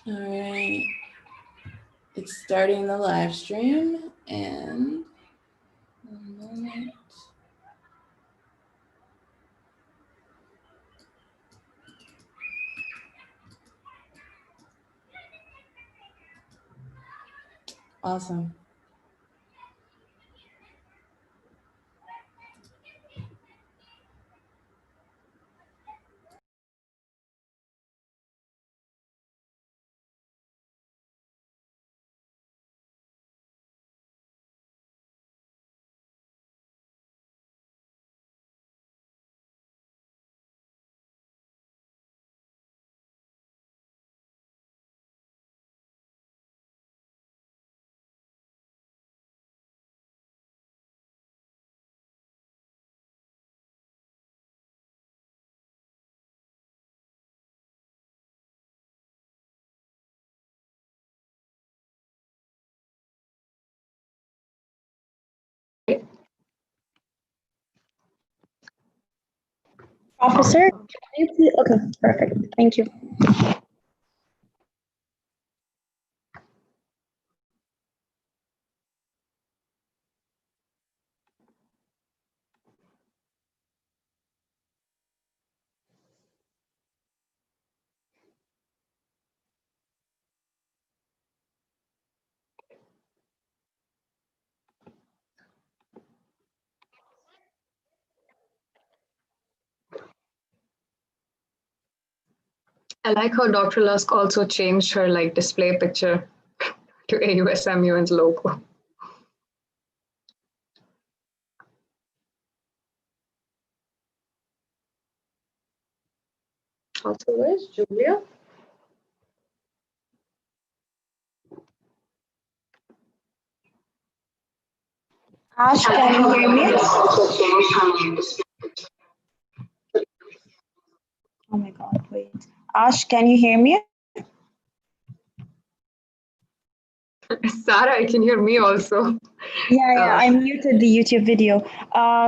All right. It's starting the live stream, and one moment. Awesome. Officer, can you please? Okay, perfect. Thank you. I like how Dr. Lusk also changed her display picture to AUSMUN's logo. Also, where's Julia? Ash, can you hear me? Oh my God, wait. Ash, can you hear me? Sarah, I can hear me also. Yeah, I muted the YouTube video.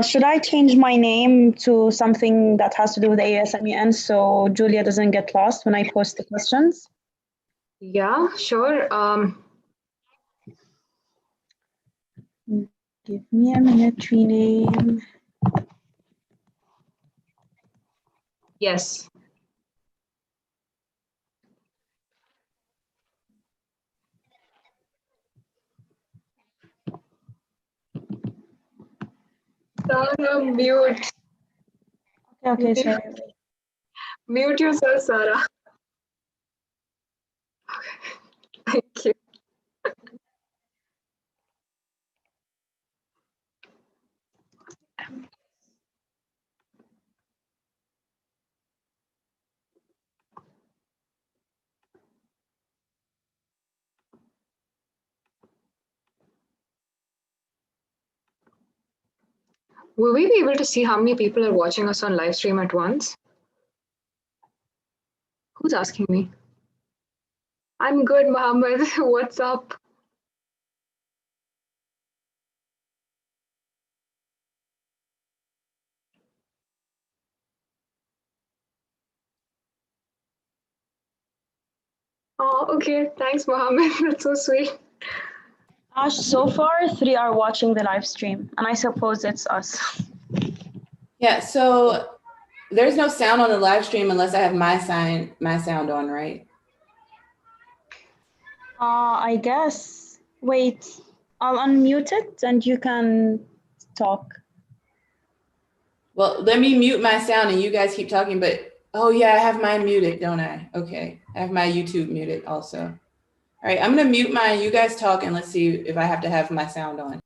Should I change my name to something that has to do with ASMEN so Julia doesn't get lost when I post the questions? Yeah, sure. Give me a minute, rename. Yes. Sarah, mute. Okay, sorry. Mute yourself, Sarah. Thank you. Will we be able to see how many people are watching us on live stream at once? Who's asking me? I'm good, Mohammed. What's up? Oh, okay. Thanks, Mohammed. That's so sweet. Ash, so far 3 are watching the live stream, and I suppose it's us. Yeah, so there's no sound on the live stream unless I have my sound on, right? I guess. Wait, I'll unmute it and you can talk. Well, let me mute my sound and you guys keep talking, but oh yeah, I have mine muted, don't I? Okay, I have my YouTube muted also. All right, I'm gonna mute mine, you guys talk, and let's see if I have to have my sound on.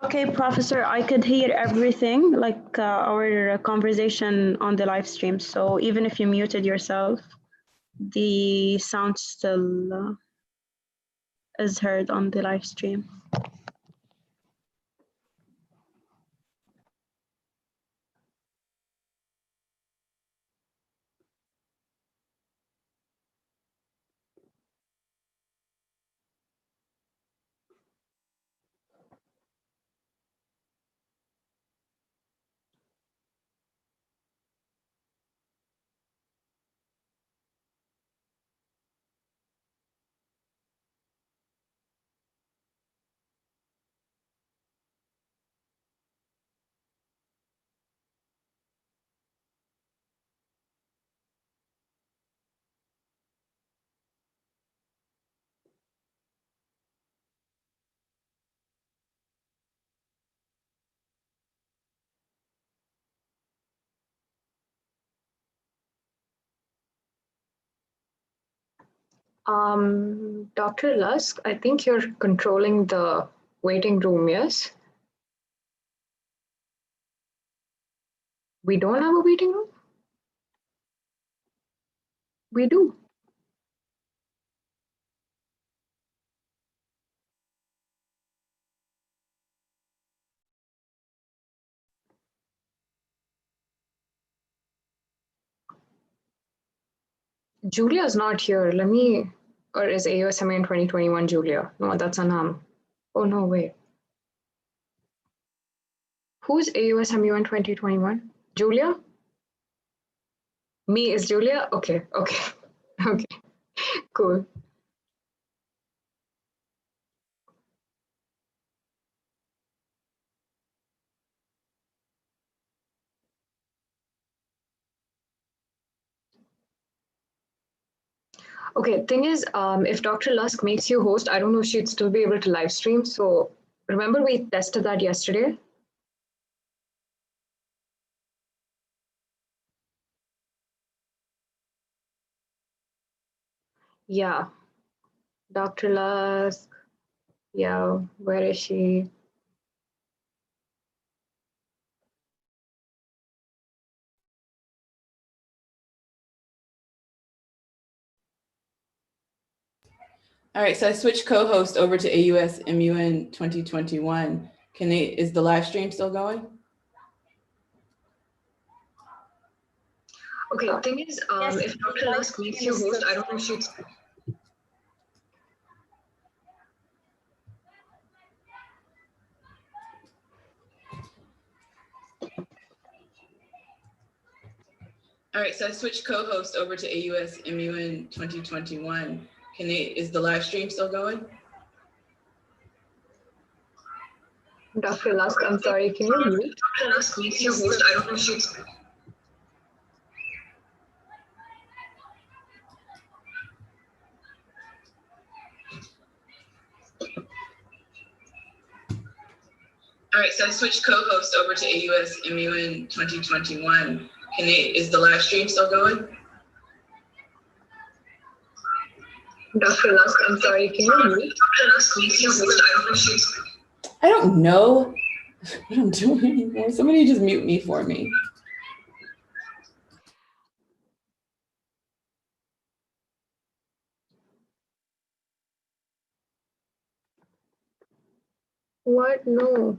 Okay, Professor, I could hear everything, like our conversation on the live stream. So even if you muted yourself, the sound still is heard on the live stream. Dr. Lusk, I think you're controlling the waiting room, yes? We don't have a waiting room? We do. Julia's not here. Let me, or is AUSMA in 2021 Julia? No, that's Anam. Oh, no, wait. Who's AUSMU in 2021? Julia? Me is Julia? Okay, okay, okay, cool. Okay, thing is, if Dr. Lusk makes you host, I don't know if she'd still be able to live stream. So remember we tested that yesterday? Yeah, Dr. Lusk. Yeah, where is she? All right, so I switched co-host over to AUSMUN 2021. Is the live stream still going? Okay, thing is, if Dr. Lusk makes you host, I don't know if she's. All right, so I switched co-host over to AUSMUN 2021. Is the live stream still going? Dr. Lusk, I'm sorry, can you mute? Dr. Lusk makes you host, I don't know if she's. All right, so I switched co-host over to AUSMUN 2021. Is the live stream still going? Dr. Lusk, I'm sorry, can you mute? Dr. Lusk makes you host, I don't know if she's. I don't know what I'm doing anymore. Somebody just mute me for me. What? No.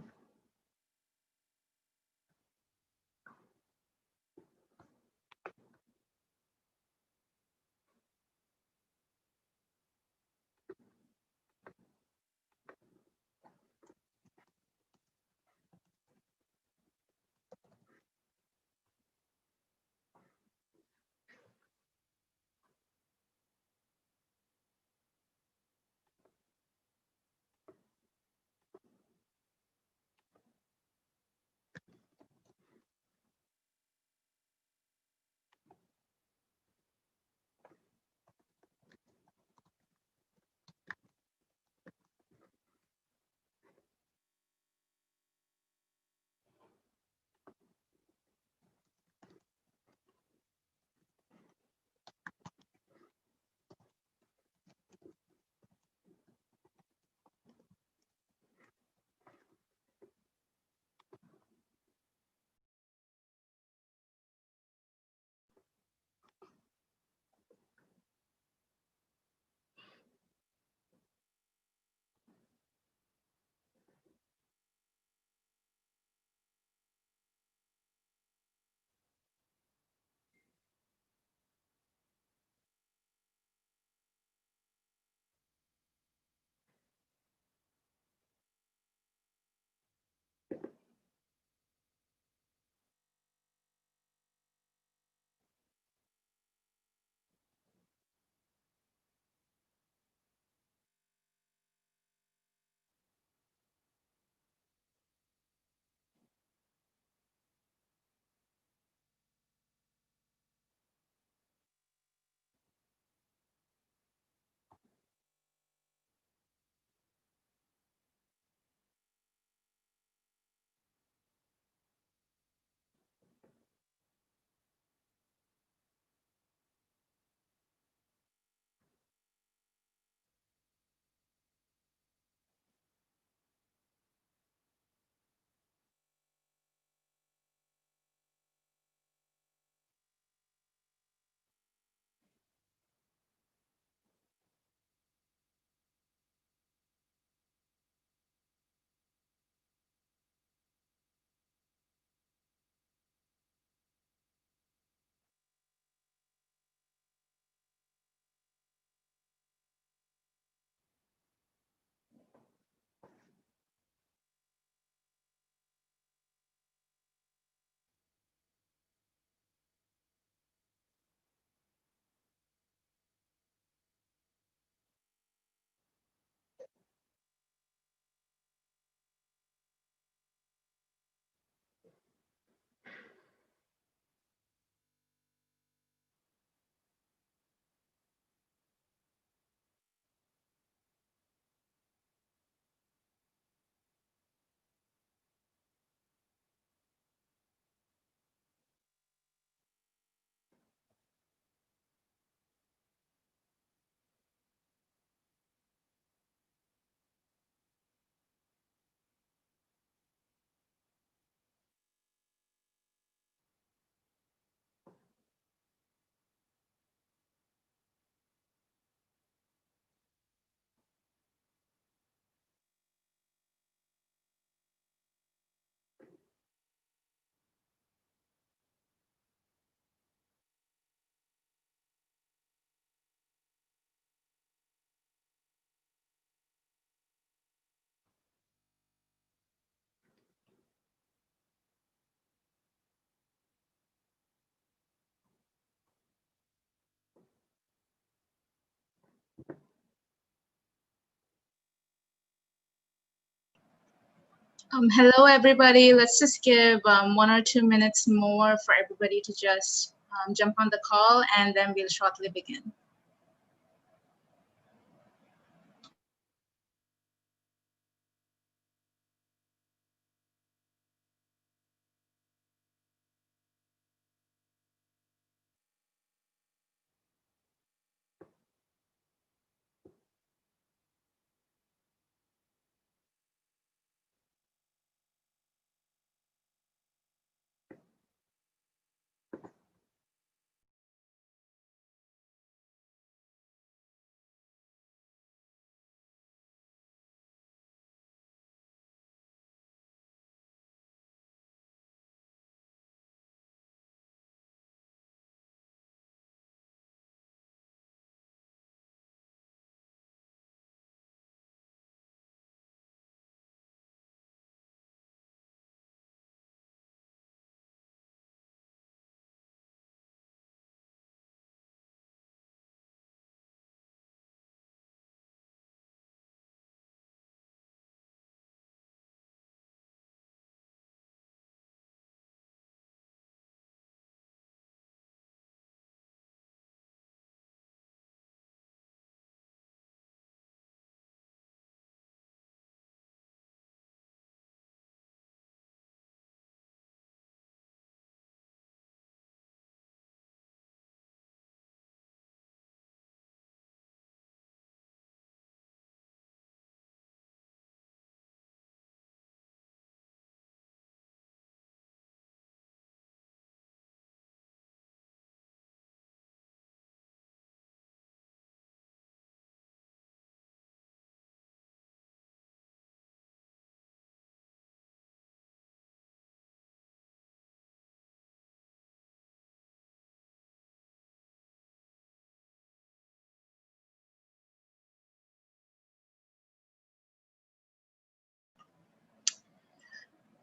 Hello, everybody. Let's just give 1 or 2 minutes more for everybody to just jump on the call, and then we'll shortly begin.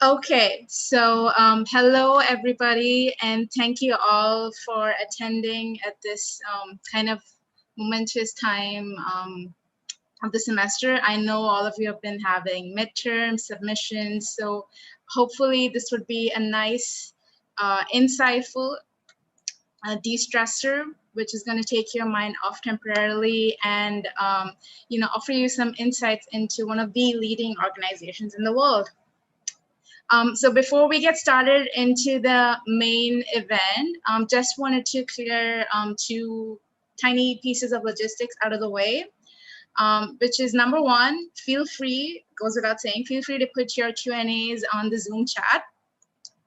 Okay, so hello, everybody, and thank you all for attending at this kind of momentous time of the semester. I know all of you have been having midterm submissions, so hopefully this would be a nice, insightful de-stressor, which is going to take your mind off temporarily and offer you some insights into one of the leading organizations in the world. So before we get started into the main event, just wanted to clear 2 tiny pieces of logistics out of the way, which is number 1, feel free, goes without saying, feel free to put your Q&As on the Zoom chat.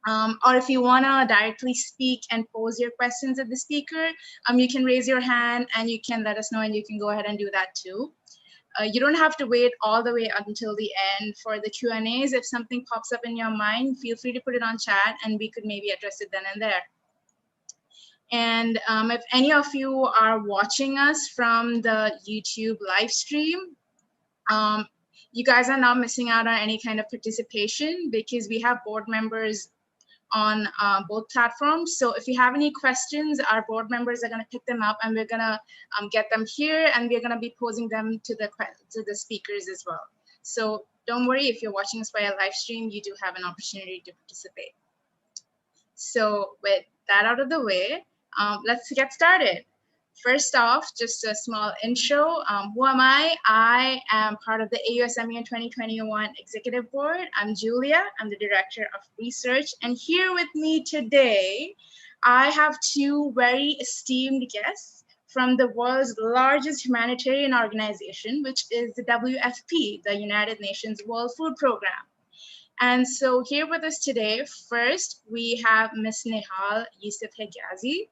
Or if you want to directly speak and pose your questions at the speaker, you can raise your hand and you can let us know, and you can go ahead and do that too. You don't have to wait all the way until the end for the Q&As. If something pops up in your mind, feel free to put it on chat and we could maybe address it then and there. And if any of you are watching us from the YouTube live stream, you guys are not missing out on any kind of participation because we have board members on both platforms. So if you have any questions, our board members are going to pick them up and we're going to get them here, and we're going to be posing them to the speakers as well. So don't worry, if you're watching us via live stream, you do have an opportunity to participate. So with that out of the way, let's get started. First off, just a small intro. Who am I? I am part of the AUSMUN 2021 Executive Board. I'm Julia. I'm the Director of Research. And here with me today, I have 2 very esteemed guests from the world's largest humanitarian organization, which is the WFP, the United Nations World Food Program. And so here with us today, first, we have Ms. Nihal Yusuf Hegazi.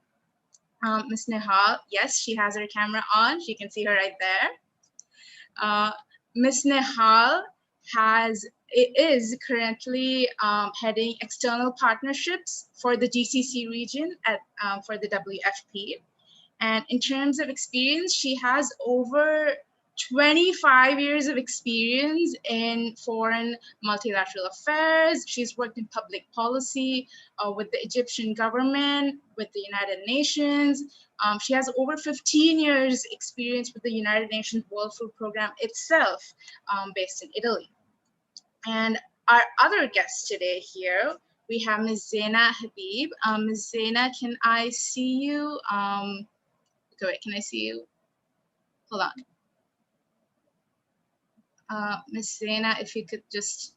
Ms. Nihal, yes, she has her camera on. You can see her right there. Ms. Nihal is currently heading external partnerships for the GCC region for the WFP. And in terms of experience, she has over 25 years of experience in foreign multilateral affairs. She's worked in public policy with the Egyptian government, with the United Nations. She has over 15 years experience with the United Nations World Food Program itself, based in Italy. And our other guest today here, we have Ms. Zaina Habib. Ms. Zaina, can I see you? Okay, wait, can I see you? Hold on. Ms. Zaina, if you could just,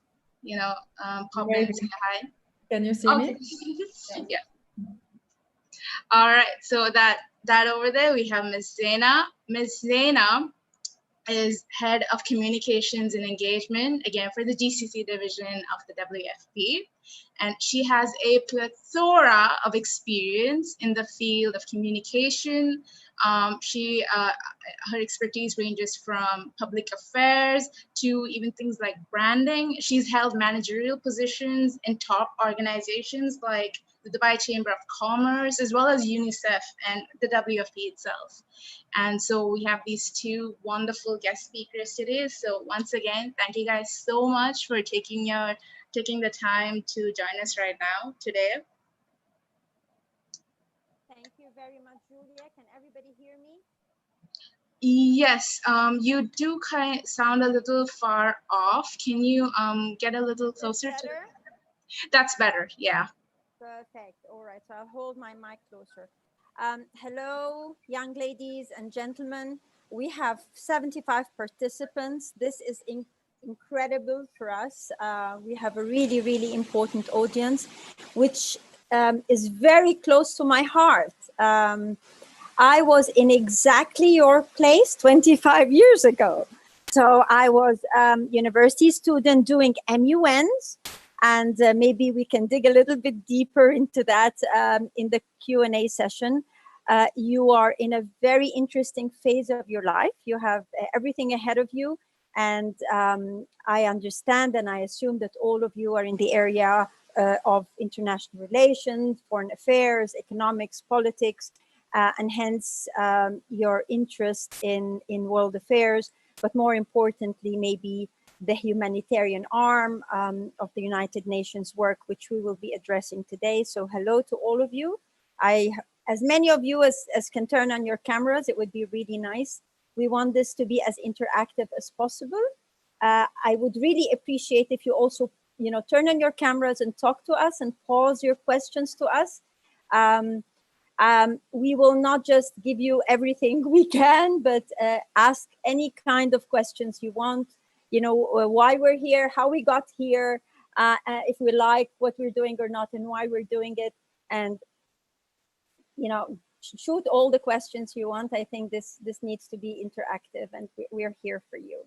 pop in and say hi. Can you see Okay. me? Yeah. All right, so that over there, we have Ms. Zaina. Ms. Zaina is Head of Communications and Engagement, again, for the GCC division of the WFP. And she has a plethora of experience in the field of communication. Her expertise ranges from public affairs to even things like branding. She's held managerial positions in top organizations like the Dubai Chamber of Commerce, as well as UNICEF and the WFP itself. And so we have these two wonderful guest speakers today. So once again, thank you guys so much for taking the time to join us right now today. Thank you very much, Julia. Can everybody hear me? Yes, you do kind of sound a little far off. Can you get a little closer to? That's better, yeah. Perfect. All right, so I'll hold my mic closer. Hello, young ladies and gentlemen. We have 75 participants. This is incredible for us. We have a really, really important audience, which is very close to my heart. I was in exactly your place 25 years ago. So I was a university student doing MUNs, and maybe we can dig a little bit deeper into that in the Q&A session. You are in a very interesting phase of your life. You have everything ahead of you. And I understand and I assume that all of you are in the area of international relations, foreign affairs, economics, politics, and hence your interest in world affairs, but more importantly, maybe the humanitarian arm of the United Nations work, which we will be addressing today. So hello to all of you. As many of you as can turn on your cameras, it would be really nice. We want this to be as interactive as possible. I would really appreciate if you also, turn on your cameras and talk to us and pause your questions to us. We will not just give you everything we can, but ask any kind of questions you want. Why we're here, how we got here, if we like what we're doing or not, and why we're doing it. And, shoot all the questions you want. I think this needs to be interactive, and we're here for you.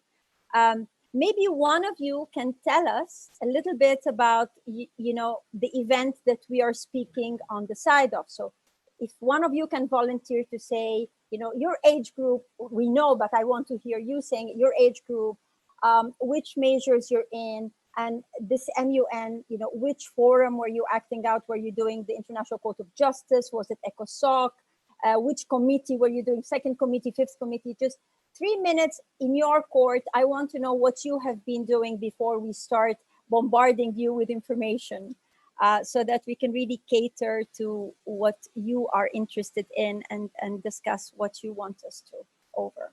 Maybe one of you can tell us a little bit about, the event that we are speaking on the side of. So if one of you can volunteer to say, your age group, we know, but I want to hear you saying your age group, which majors you're in, and this MUN, which forum were you acting out? Were you doing the International Court of Justice? Was it ECOSOC? Which committee were you doing? Second committee, fifth committee? Just 3 minutes in your court. I want to know what you have been doing before we start bombarding you with information, so that we can really cater to what you are interested in and discuss what you want us to over.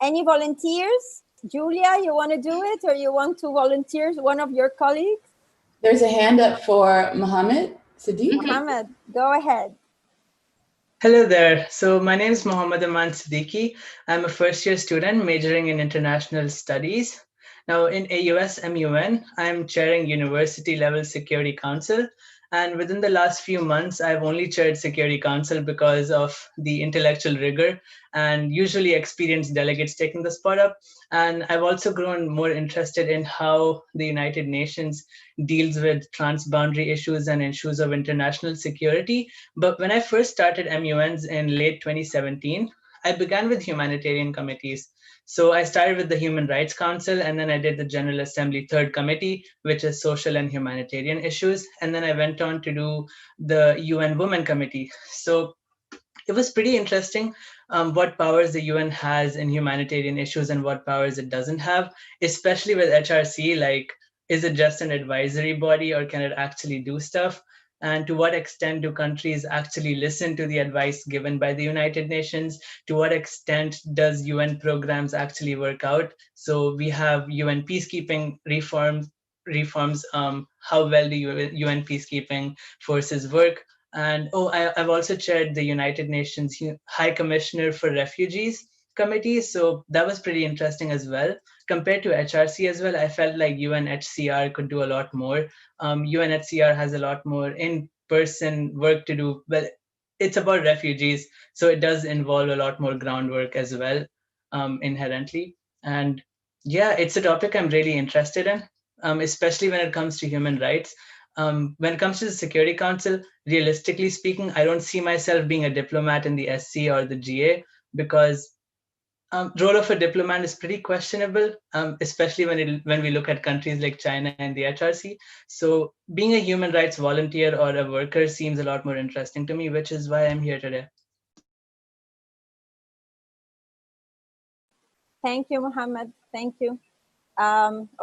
Any volunteers? Julia, you want to do it, or you want to volunteer one of your colleagues? There's a hand up for Mohammed Sadiq. Mohammed, go ahead. Hello there. So my name is Mohammed Aman Siddiqui. I'm a first-year student majoring in international studies. Now in AUSMUN, I'm chairing University Level Security Council. And within the last few months, I've only chaired Security Council because of the intellectual rigor and usually experienced delegates taking the spot up. And I've also grown more interested in how the United Nations deals with transboundary issues and issues of international security. But when I first started MUNs in late 2017, I began with humanitarian committees. So I started with the Human Rights Council, and then I did the General Assembly Third Committee, which is social and humanitarian issues. And then I went on to do the UN Women Committee. So it was pretty interesting what powers the UN has in humanitarian issues and what powers it doesn't have, especially with HRC. Like, is it just an advisory body or can it actually do stuff? and to what extent do countries actually listen to the advice given by the United Nations? To what extent does UN programs actually work out? So we have UN peacekeeping reforms. How well do UN peacekeeping forces work? And I've also chaired the United Nations High Commissioner for Refugees committee, so that was pretty interesting as well. Compared to HRC as well, I felt like UNHCR could do a lot more. UNHCR has a lot more in-person work to do, but it's about refugees, so it does involve a lot more groundwork as well, inherently. And yeah, it's a topic I'm really interested in, especially when it comes to human rights. When it comes to the Security Council, realistically speaking, I don't see myself being a diplomat in the SC or the GA, because role of a diplomat is pretty questionable, especially when we look at countries like China and the HRC. So being a human rights volunteer or a worker seems a lot more interesting to me, which is why I'm here today. Thank you, Mohammed. Thank you.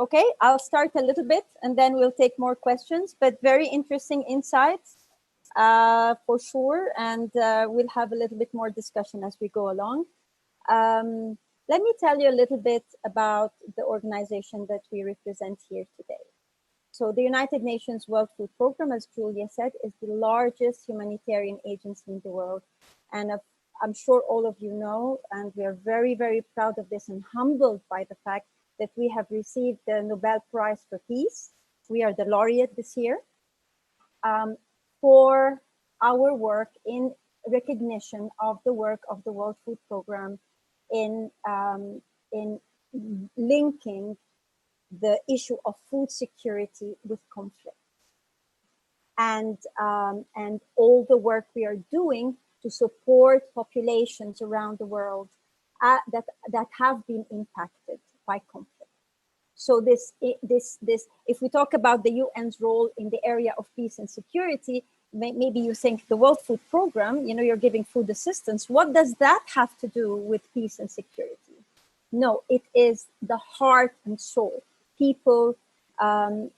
Okay, I'll start a little bit and then we'll take more questions, but very interesting insights for sure. And we'll have a little bit more discussion as we go along. Let me tell you a little bit about the organization that we represent here today. So the United Nations World Food Programme, as Julia said, is the largest humanitarian agency in the world. And I'm sure all of you know, and we are very, very proud of this and humbled by the fact that we have received the Nobel Prize for Peace. We are the laureate this year for our work in recognition of the work of the World Food Programme in linking the issue of food security with conflict, and all the work we are doing to support populations around the world that have been impacted by conflict. So if we talk about the UN's role in the area of peace and security, maybe you think the World Food Programme, you know, you're giving food assistance. What does that have to do with peace and security? No, it is the heart and soul. People, you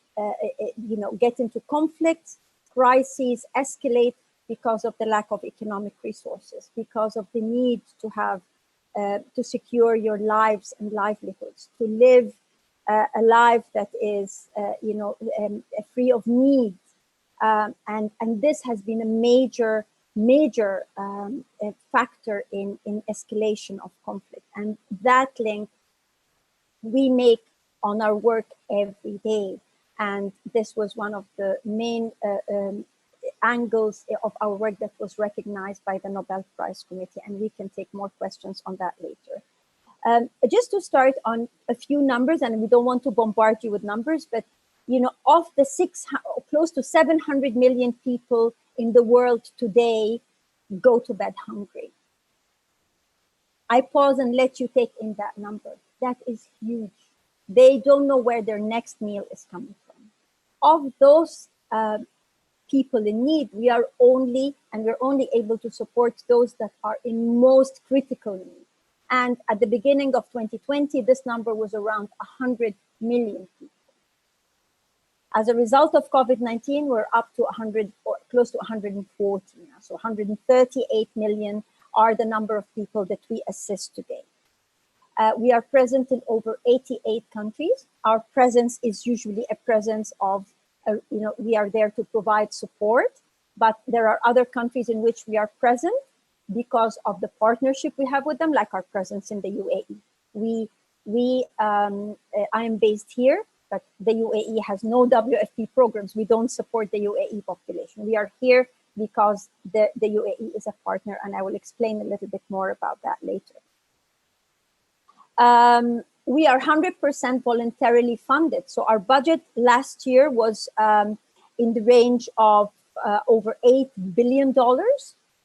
know, get into conflicts, crises escalate because of the lack of economic resources, because of the need to have, to secure your lives and livelihoods, to live a life that is, you know, free of need. And this has been a major factor in escalation of conflict. And that link we make on our work every day. And this was one of the main angles of our work that was recognized by the Nobel Prize Committee. And we can take more questions on that later. Just to start on a few numbers, and we don't want to bombard you with numbers, but you know, of the close to 700 million people in the world today go to bed hungry. I pause and let you take in that number. That is huge. They don't know where their next meal is coming from. Of those people in need, we're only able to support those that are in most critical need. And at the beginning of 2020, this number was around 100 million people. As a result of COVID-19, we're up to 100 or close to 140 now. So 138 million are the number of people that we assist today. We are present in over 88 countries. Our presence is usually a presence of, you know, we are there to provide support, but there are other countries in which we are present because of the partnership we have with them, like our presence in the UAE. I am based here, but the UAE has no WFP programs. We don't support the UAE population. We are here because the UAE is a partner, and I will explain a little bit more about that later. We are 100% voluntarily funded. So our budget last year was in the range of over $8 billion.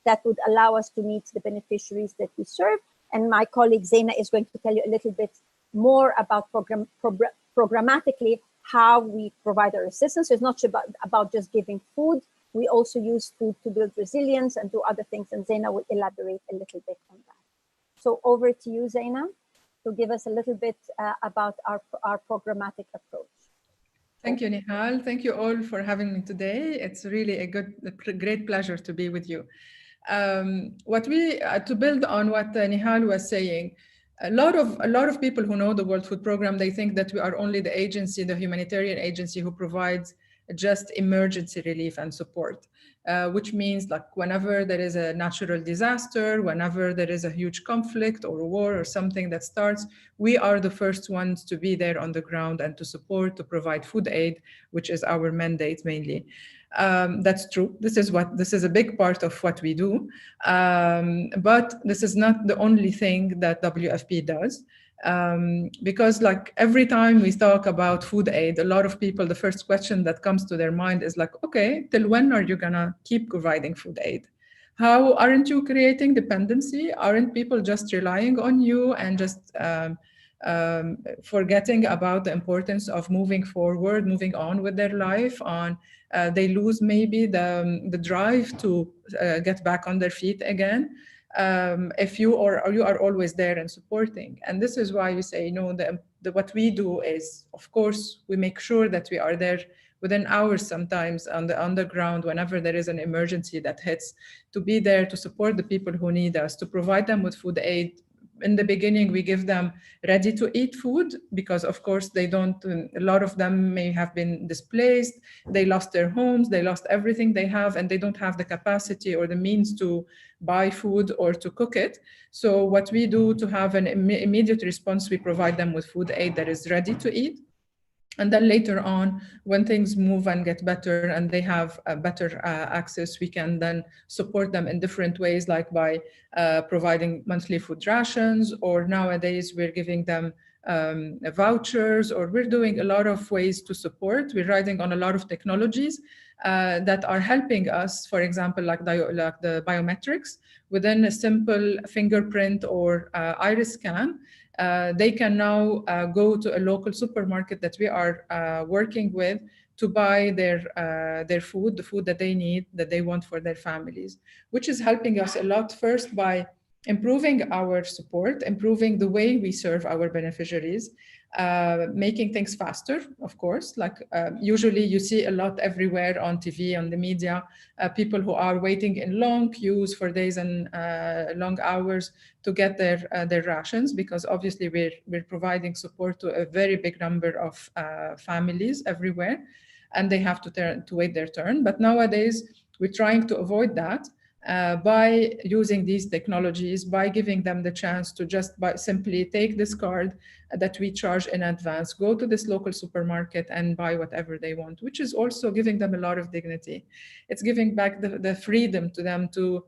That would allow us to meet the beneficiaries that we serve. And my colleague Zaina is going to tell you a little bit more about programmatically how we provide our assistance. So it's not about just giving food. We also use food to build resilience and do other things. And Zaina will elaborate a little bit on that. So over to you, Zaina, to give us a little bit about our programmatic approach. Thank you, Nihal. Thank you all for having me today. It's really a great pleasure to be with you. To build on what Nihal was saying, a lot of people who know the World Food Program, they think that we are only the agency, the humanitarian agency who provides just emergency relief and support, which means like whenever there is a natural disaster, whenever there is a huge conflict or war or something that starts, we are the first ones to be there on the ground and to support, to provide food aid, which is our mandate mainly. That's true. This is a big part of what we do, but this is not the only thing that WFP does. Because like every time we talk about food aid, a lot of people, the first question that comes to their mind is like, okay, till when are you gonna keep providing food aid? How aren't you creating dependency? Aren't people just relying on you and just forgetting about the importance of moving forward, moving on with their life? They lose maybe the drive to get back on their feet again. If you are always there and supporting. And this is why we say, what we do is, of course, we make sure that we are there within hours sometimes on the underground whenever there is an emergency that hits, to be there to support the people who need us, to provide them with food aid. In the beginning, we give them ready to eat food because, of course, a lot of them may have been displaced, they lost their homes, they lost everything they have, and they don't have the capacity or the means to buy food or to cook it. So what we do to have an immediate response, we provide them with food aid that is ready to eat. And then later on, when things move and get better and they have better access, we can then support them in different ways, like by providing monthly food rations, or nowadays we're giving them vouchers, or we're doing a lot of ways to support. We're riding on a lot of technologies that are helping us, for example, like the biometrics. Within a simple fingerprint or iris scan, they can now go to a local supermarket that we are working with to buy their food, the food that they need, that they want for their families, which is helping us a lot, first by improving our support, improving the way we serve our beneficiaries, making things faster, of course. Like usually you see a lot everywhere on TV, on the media, people who are waiting in long queues for days and long hours to get their rations, because obviously we're providing support to a very big number of families everywhere, and they have to wait their turn. But nowadays we're trying to avoid that. By using these technologies, by giving them the chance to just simply take this card that we charge in advance, go to this local supermarket and buy whatever they want, which is also giving them a lot of dignity. It's giving back the freedom to them to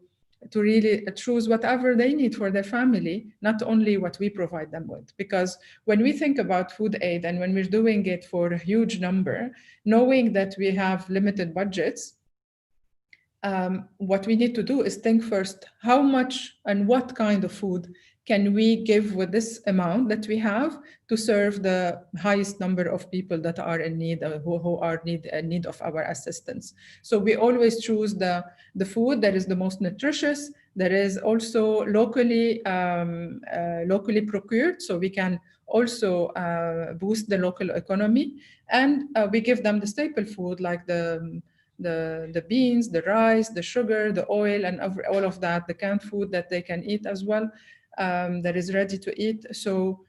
really choose whatever they need for their family, not only what we provide them with. Because when we think about food aid and when we're doing it for a huge number, knowing that we have limited budgets, what we need to do is think first, how much and what kind of food can we give with this amount that we have to serve the highest number of people that are in need, who are in need of our assistance. So we always choose the food that is the most nutritious, that is also locally procured, so we can also boost the local economy. And we give them the staple food, like the beans, the rice, the sugar, the oil, and all of that, the canned food that they can eat as well, that is ready to eat. So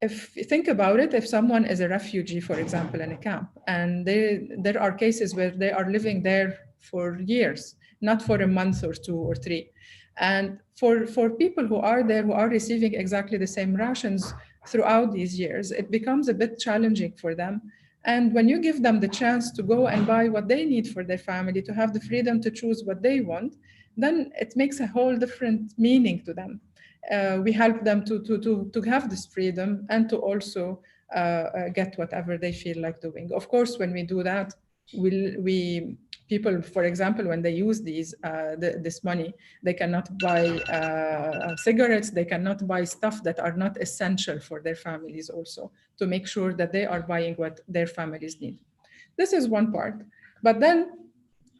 if you think about it, if someone is a refugee, for example, in a camp, and there are cases where they are living there for years, not for a month or 2 or 3. And for people who are there, who are receiving exactly the same rations throughout these years, it becomes a bit challenging for them. And when you give them the chance to go and buy what they need for their family, to have the freedom to choose what they want, then it makes a whole different meaning to them. We help them to have this freedom and to also get whatever they feel like doing. Of course, when we do that, people, for example, when they use this money, they cannot buy cigarettes, they cannot buy stuff that are not essential for their families, also to make sure that they are buying what their families need. This is one part. But then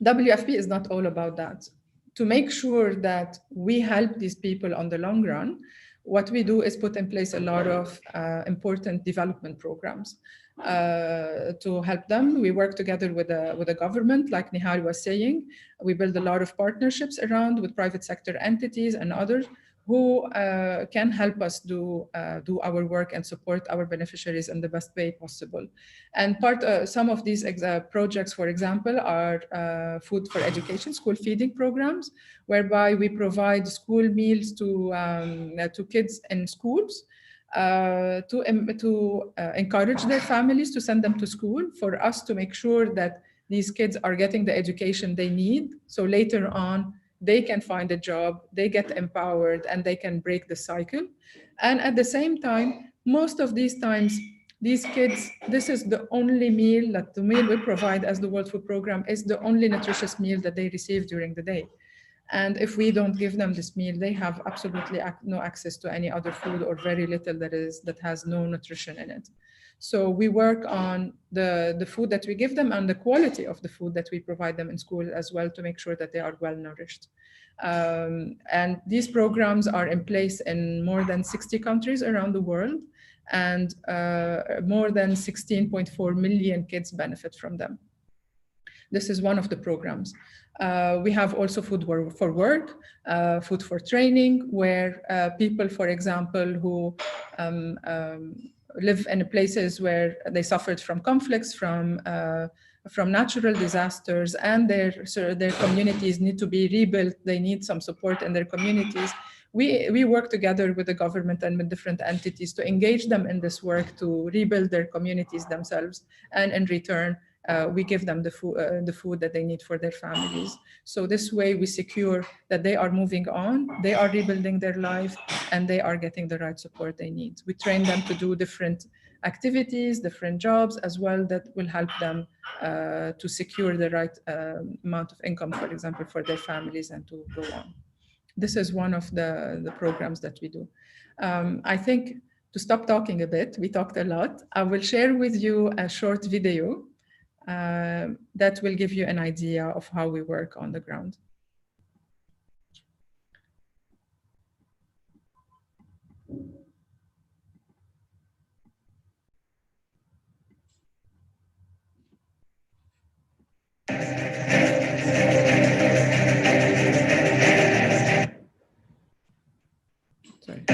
WFP is not all about that. To make sure that we help these people on the long run, what we do is put in place a lot of important development programs to help them. We work together with the government, like Nihal was saying. We build a lot of partnerships around with private sector entities and others who can help us do our work and support our beneficiaries in the best way possible. And some of these projects, for example, are food for education, school feeding programs, whereby we provide school meals to kids in schools to encourage their families to send them to school, for us to make sure that these kids are getting the education they need. So later on, they can find a job, they get empowered, and they can break the cycle. And at the same time, most of these times, these kids, this is the only meal that the meal we provide as the World Food Programme is the only nutritious meal that they receive during the day. And if we don't give them this meal, they have absolutely no access to any other food, or very little that has no nutrition in it. So we work on the food that we give them and the quality of the food that we provide them in school as well, to make sure that they are well nourished. And these programs are in place in more than 60 countries around the world, and more than 16.4 million kids benefit from them. This is one of the programs. We have also food for work, food for training, where people, for example, who live in places where they suffered from conflicts, from natural disasters, and their communities need to be rebuilt. They need some support in their communities. We work together with the government and with different entities to engage them in this work to rebuild their communities themselves, and in return, we give them the food that they need for their families. So this way we secure that they are moving on, they are rebuilding their life, and they are getting the right support they need. We train them to do different activities, different jobs as well, that will help them to secure the right amount of income, for example, for their families, and to go on. This is one of the programs that we do. I think to stop talking a bit, we talked a lot. I will share with you a short video that will give you an idea of how we work on the ground. Sorry.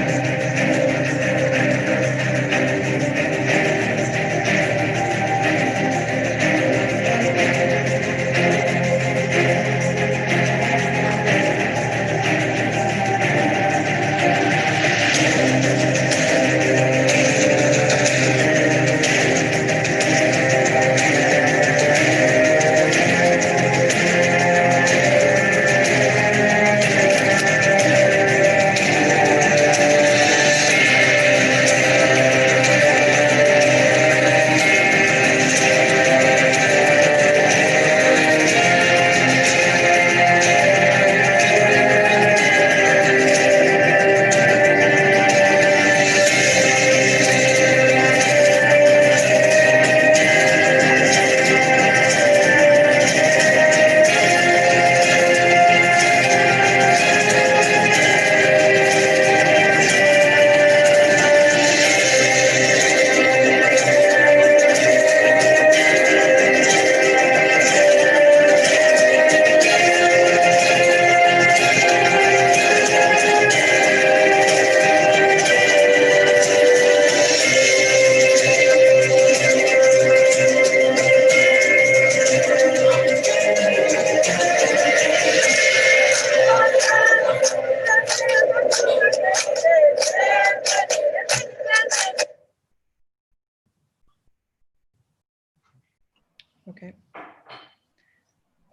Okay.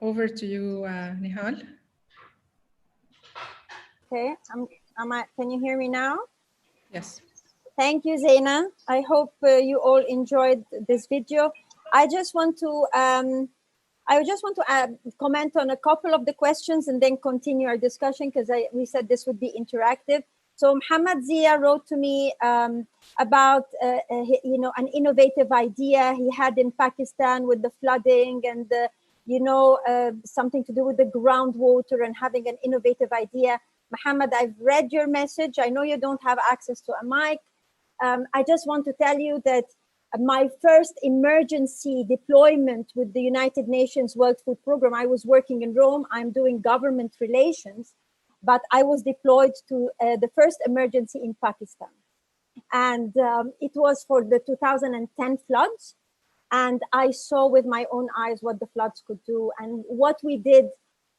Over to you, Nihal. Okay, can you hear me now? Yes. Thank you, Zaina. I hope you all enjoyed this video. I just want to comment on a couple of the questions and then continue our discussion, because we said this would be interactive. So Muhammad Zia wrote to me about an innovative idea he had in Pakistan with the flooding and something to do with the groundwater, and having an innovative idea. Mohammed, I've read your message. I know you don't have access to a mic. I just want to tell you that my first emergency deployment with the United Nations World Food Program, I was working in Rome. I'm doing government relations, but I was deployed to the first emergency in Pakistan. And it was for the 2010 floods. And I saw with my own eyes what the floods could do and what we did.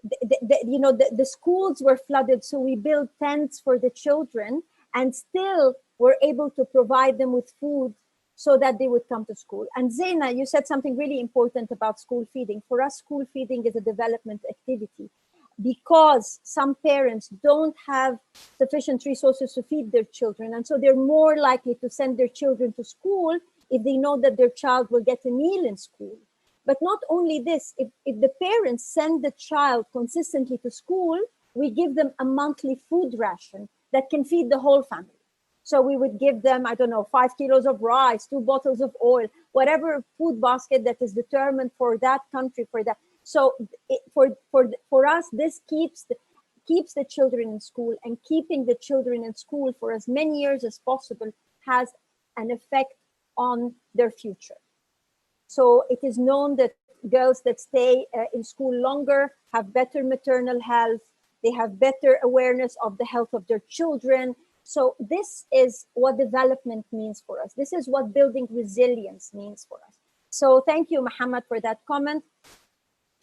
The schools were flooded, so we built tents for the children and still were able to provide them with food so that they would come to school. And Zaina, you said something really important about school feeding. For us, school feeding is a development activity because some parents don't have sufficient resources to feed their children. And so they're more likely to send their children to school if they know that their child will get a meal in school. But not only this, if the parents send the child consistently to school, we give them a monthly food ration that can feed the whole family. So we would give them, I don't know, 5 kilos of rice, 2 bottles of oil, whatever food basket that is determined for that country, for that. So for us, this keeps the children in school, and keeping the children in school for as many years as possible has an effect on their future. So it is known that girls that stay in school longer have better maternal health. They have better awareness of the health of their children. So this is what development means for us. This is what building resilience means for us. So thank you, Mohammed, for that comment.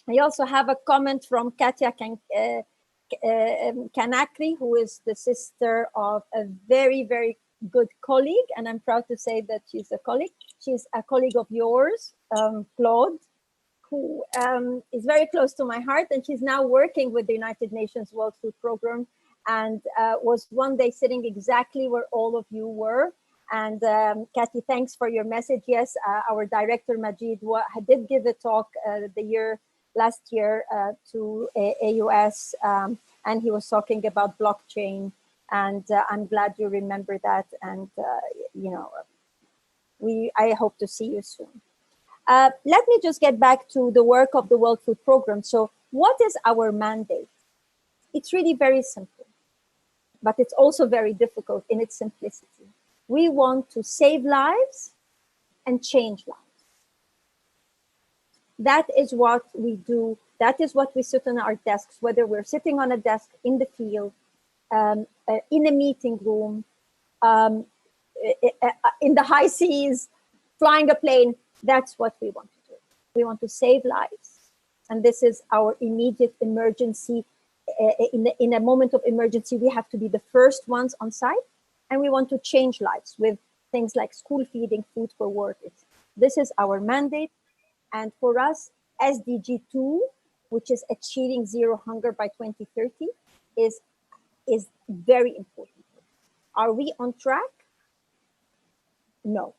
I also have a comment from Katia Kanakri, who is the sister of a very, very good colleague. And I'm proud to say that she's a colleague. She's a colleague of yours, Claude, who is very close to my heart. And she's now working with the United Nations World Food Program, and was one day sitting exactly where all of you were. And Kathy, thanks for your message. Yes, our director Majid did give a talk last year to AUS, and he was talking about blockchain. And I'm glad you remember that. And I hope to see you soon. Let me just get back to the work of the World Food Program. So what is our mandate? It's really very simple, but it's also very difficult in its simplicity. We want to save lives and change lives. That is what we do. That is what we sit on our desks, whether we're sitting on a desk in the field, in a meeting room, in the high seas, flying a plane. That's what we want to do. We want to save lives. And this is our immediate emergency. In a moment of emergency, we have to be the first ones on site. And we want to change lives with things like school feeding, food for work. This is our mandate. And for us, SDG 2, which is achieving zero hunger by 2030, is very important. Are we on track? No.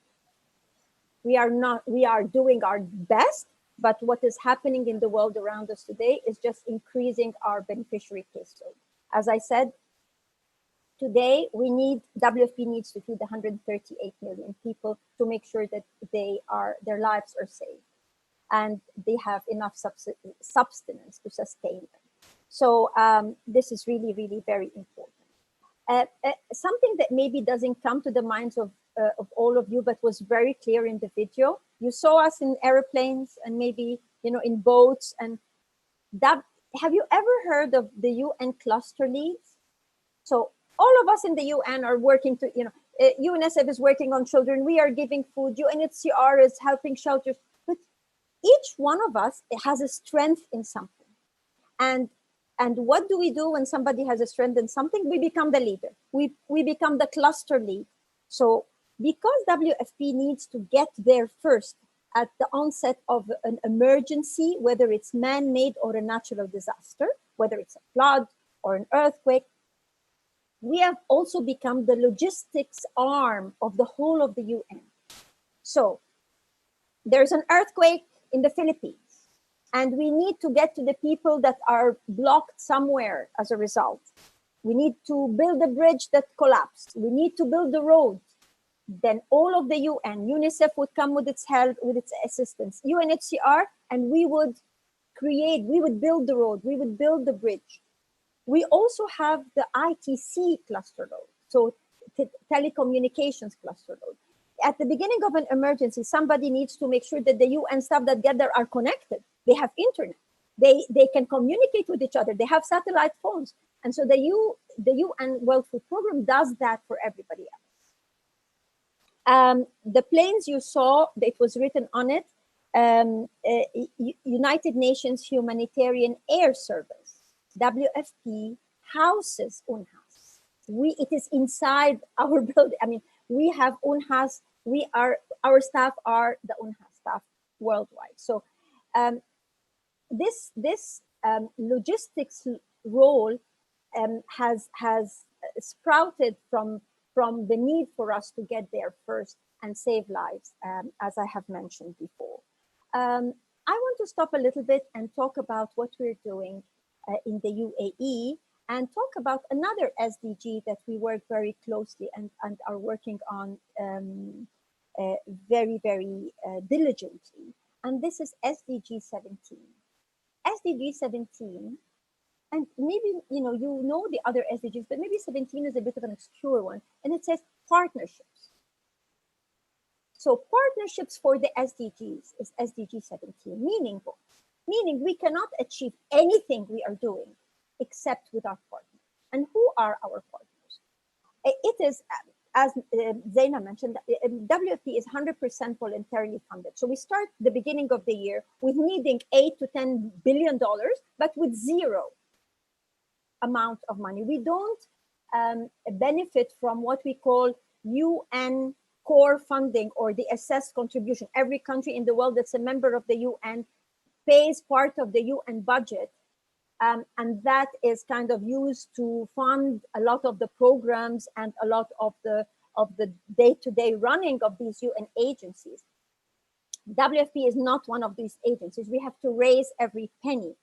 We are not. We are doing our best, but what is happening in the world around us today is just increasing our beneficiary caseload. As I said, today WFP needs to feed 138 million people to make sure that their lives are safe and they have enough substance to sustain them. So this is really, really very important. Something that maybe doesn't come to the minds of all of you, but was very clear in the video. You saw us in airplanes and maybe in boats, and that. Have you ever heard of the UN cluster leads? So all of us in the UN are working to, UNICEF is working on children. We are giving food. UNHCR is helping shelters. But each one of us has a strength in something. And what do we do when somebody has a strength in something? We become the leader. We become the cluster lead. So because WFP needs to get there first at the onset of an emergency, whether it's man-made or a natural disaster, whether it's a flood or an earthquake, we have also become the logistics arm of the whole of the UN. So there's an earthquake in the Philippines, and we need to get to the people that are blocked somewhere as a result. We need to build a bridge that collapsed. We need to build the road. Then all of the UN, UNICEF would come with its help, with its assistance, UNHCR, and we would build the road, we would build the bridge. We also have the ITC cluster load, so telecommunications cluster load. At the beginning of an emergency, somebody needs to make sure that the UN staff that get there are connected. They have internet. They can communicate with each other. They have satellite phones. And so the UN World Food Program does that for everybody else. The planes you saw, it was written on it, United Nations Humanitarian Air Service, WFP, houses UNHAS. It is inside our building. I mean, we have UNHAS. Our staff are the UNHAS staff worldwide. So this logistics role has sprouted from the need for us to get there first and save lives, as I have mentioned before. I want to stop a little bit and talk about what we're doing in the UAE, and talk about another SDG that we work very closely and are working on very, very diligently. And this is SDG 17. SDG 17, and maybe you know the other SDGs, but maybe 17 is a bit of an obscure one, and it says partnerships. So partnerships for the SDGs is SDG 17, meaning we cannot achieve anything we are doing except with our partners. And who are our partners? It is, as Zaina mentioned, WFP is 100% voluntarily funded. So we start the beginning of the year with needing $8 to $10 billion, but with zero amount of money. We don't benefit from what we call UN core funding or the assessed contribution. Every country in the world that's a member of the UN pays part of the UN budget. And that is kind of used to fund a lot of the programs and a lot of the day-to-day running of these UN agencies. WFP is not one of these agencies. We have to raise every penny.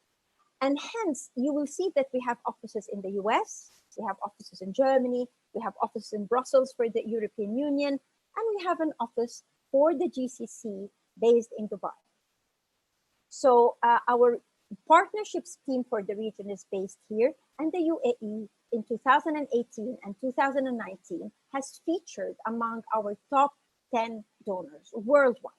And hence, you will see that we have offices in the US, we have offices in Germany, we have offices in Brussels for the European Union, and we have an office for the GCC based in Dubai. So our partnerships team for the region is based here, and the UAE in 2018 and 2019 has featured among our top 10 donors worldwide.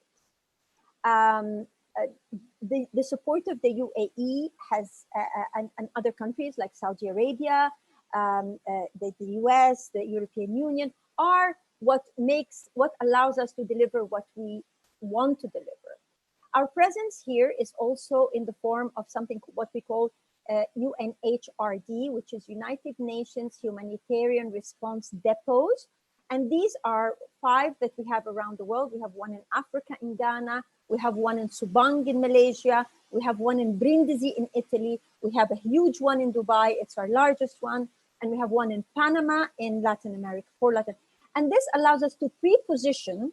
The support of the UAE has, and other countries like Saudi Arabia, the US, the European Union, are what allows us to deliver what we want to deliver. Our presence here is also in the form of something what we call UNHRD, which is United Nations Humanitarian Response Depots. And these are 5 that we have around the world. We have one in Africa, in Ghana. We have one in Subang in Malaysia. We have one in Brindisi in Italy. We have a huge one in Dubai. It's our largest one. And we have one in Panama in Latin America, And this allows us to pre-position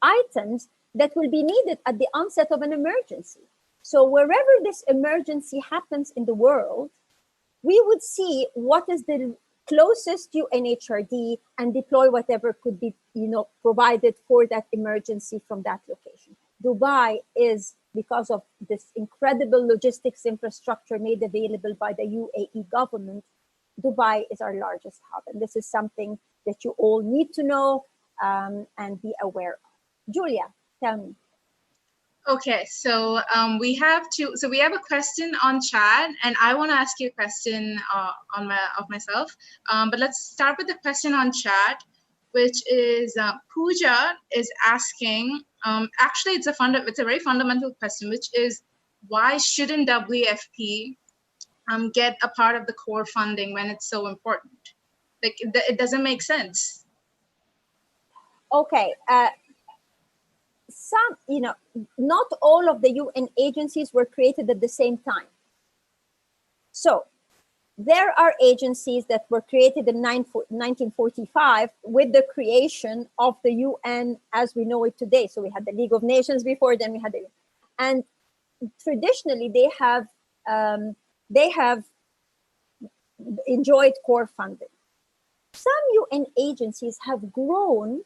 items that will be needed at the onset of an emergency. So wherever this emergency happens in the world, we would see what is the closest UNHRD and deploy whatever could be, provided for that emergency from that location. Dubai is, because of this incredible logistics infrastructure made available by the UAE government, Dubai is our largest hub. And this is something that you all need to know and be aware of. Julia, tell me. Okay, so we have a question on chat, and I want to ask you a question of myself. But let's start with the question on chat, which is Pooja is asking. Actually, it's a very fundamental question, which is why shouldn't WFP get a part of the core funding when it's so important? Like it doesn't make sense. Okay. Not all of the UN agencies were created at the same time. So there are agencies that were created in 1945 with the creation of the UN as we know it today. So we had the League of Nations before, then we had the, and traditionally they have enjoyed core funding. Some UN agencies have grown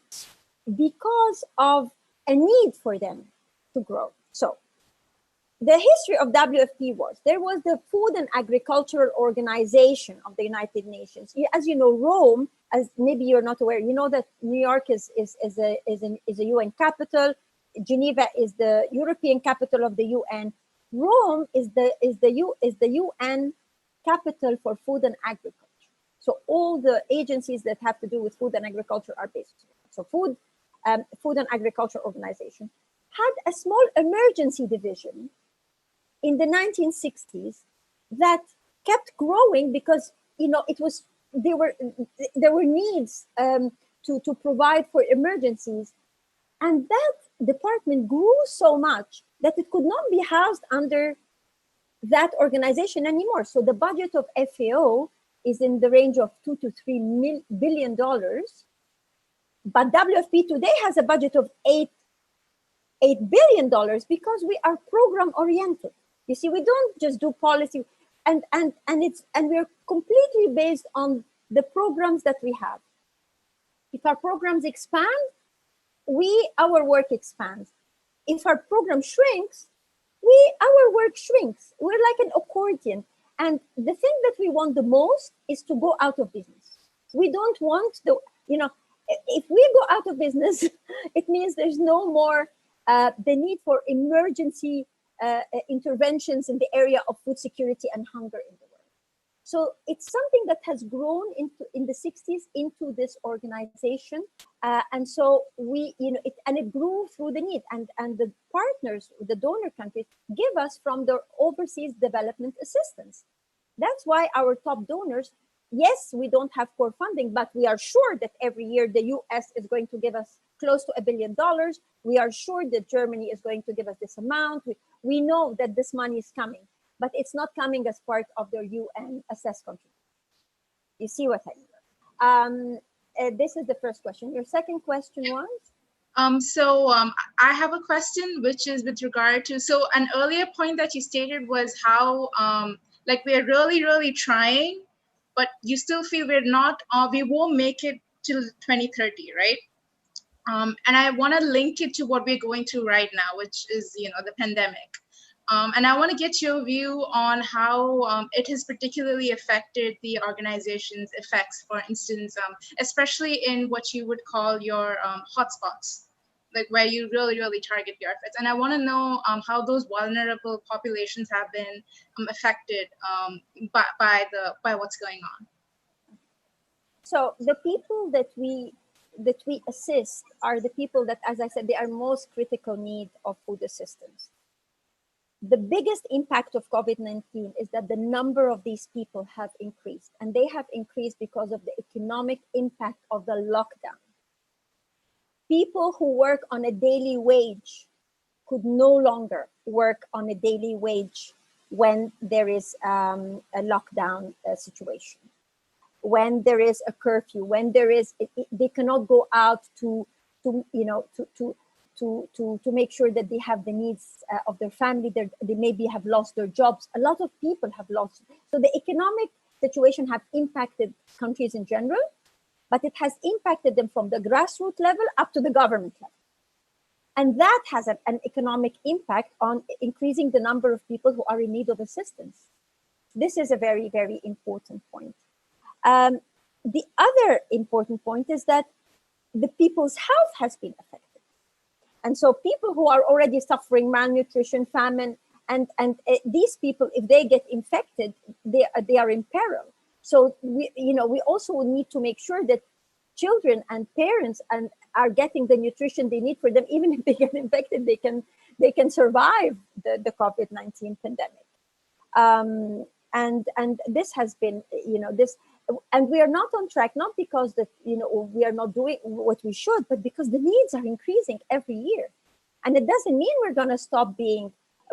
because of a need for them to grow. So the history of WFP was, there was the Food and Agricultural Organization of the United Nations. As you know, Rome, as maybe you're not aware, you know that New York is a UN capital. Geneva is the European capital of the UN. Rome is the UN capital for food and agriculture. So all the agencies that have to do with food and agriculture are based. So Food and Agriculture Organization had a small emergency division in the 1960s that kept growing because, you know, there were needs to provide for emergencies, and that department grew so much that it could not be housed under that organization anymore. So the budget of FAO is in the range of $2 to $3 billion, but WFP today has a budget of $8 billion because we are program oriented. You see, we don't just do policy, and we're completely based on the programs that we have. If our programs expand, our work expands. If our program shrinks, our work shrinks. We're like an accordion. And the thing that we want the most is to go out of business. We don't want if we go out of business, it means there's no more the need for emergency interventions in the area of food security and hunger in the world. So it's something that has grown in the 60s into this organization. And so it grew through the need, and the partners, the donor countries, give us from their overseas development assistance. That's why our top donors, yes, we don't have core funding, but we are sure that every year the US is going to give us close to $1 billion. We are sure that Germany is going to give us this amount. We know that this money is coming, but it's not coming as part of their UN assessed contribution. You see what I mean? This is the first question. Your second question was? I have a question, which is with regard to, so an earlier point that you stated was how, like, we're really, really trying, but you still feel we won't make it till 2030, right? And I want to link it to what we're going through right now, which is, the pandemic. And I want to get your view on how it has particularly affected the organization's effects, for instance, especially in what you would call your hotspots, like where you really, really target your efforts. And I want to know how those vulnerable populations have been affected by what's going on. So the people that we assist are the people that, as I said, they are most critical need of food assistance. The biggest impact of COVID-19 is that the number of these people have increased, and they have increased because of the economic impact of the lockdown. People who work on a daily wage could no longer work on a daily wage when there is a lockdown situation, when there is a curfew, when they cannot go out to make sure that they have the needs of their family. They maybe have lost their jobs. A lot of people have lost. So the economic situation have impacted countries in general, but it has impacted them from the grassroots level up to the government level. And that has an economic impact on increasing the number of people who are in need of assistance. This is a very, very important point. The other important point is that the people's health has been affected. And so people who are already suffering malnutrition, famine, and these people, if they get infected, they are in peril. So we also need to make sure that children and parents are getting the nutrition they need for them. Even if they get infected, they can survive the COVID-19 pandemic. And this has been, and we are not on track, not because that we are not doing what we should, but because the needs are increasing every year. And it doesn't mean we're going to stop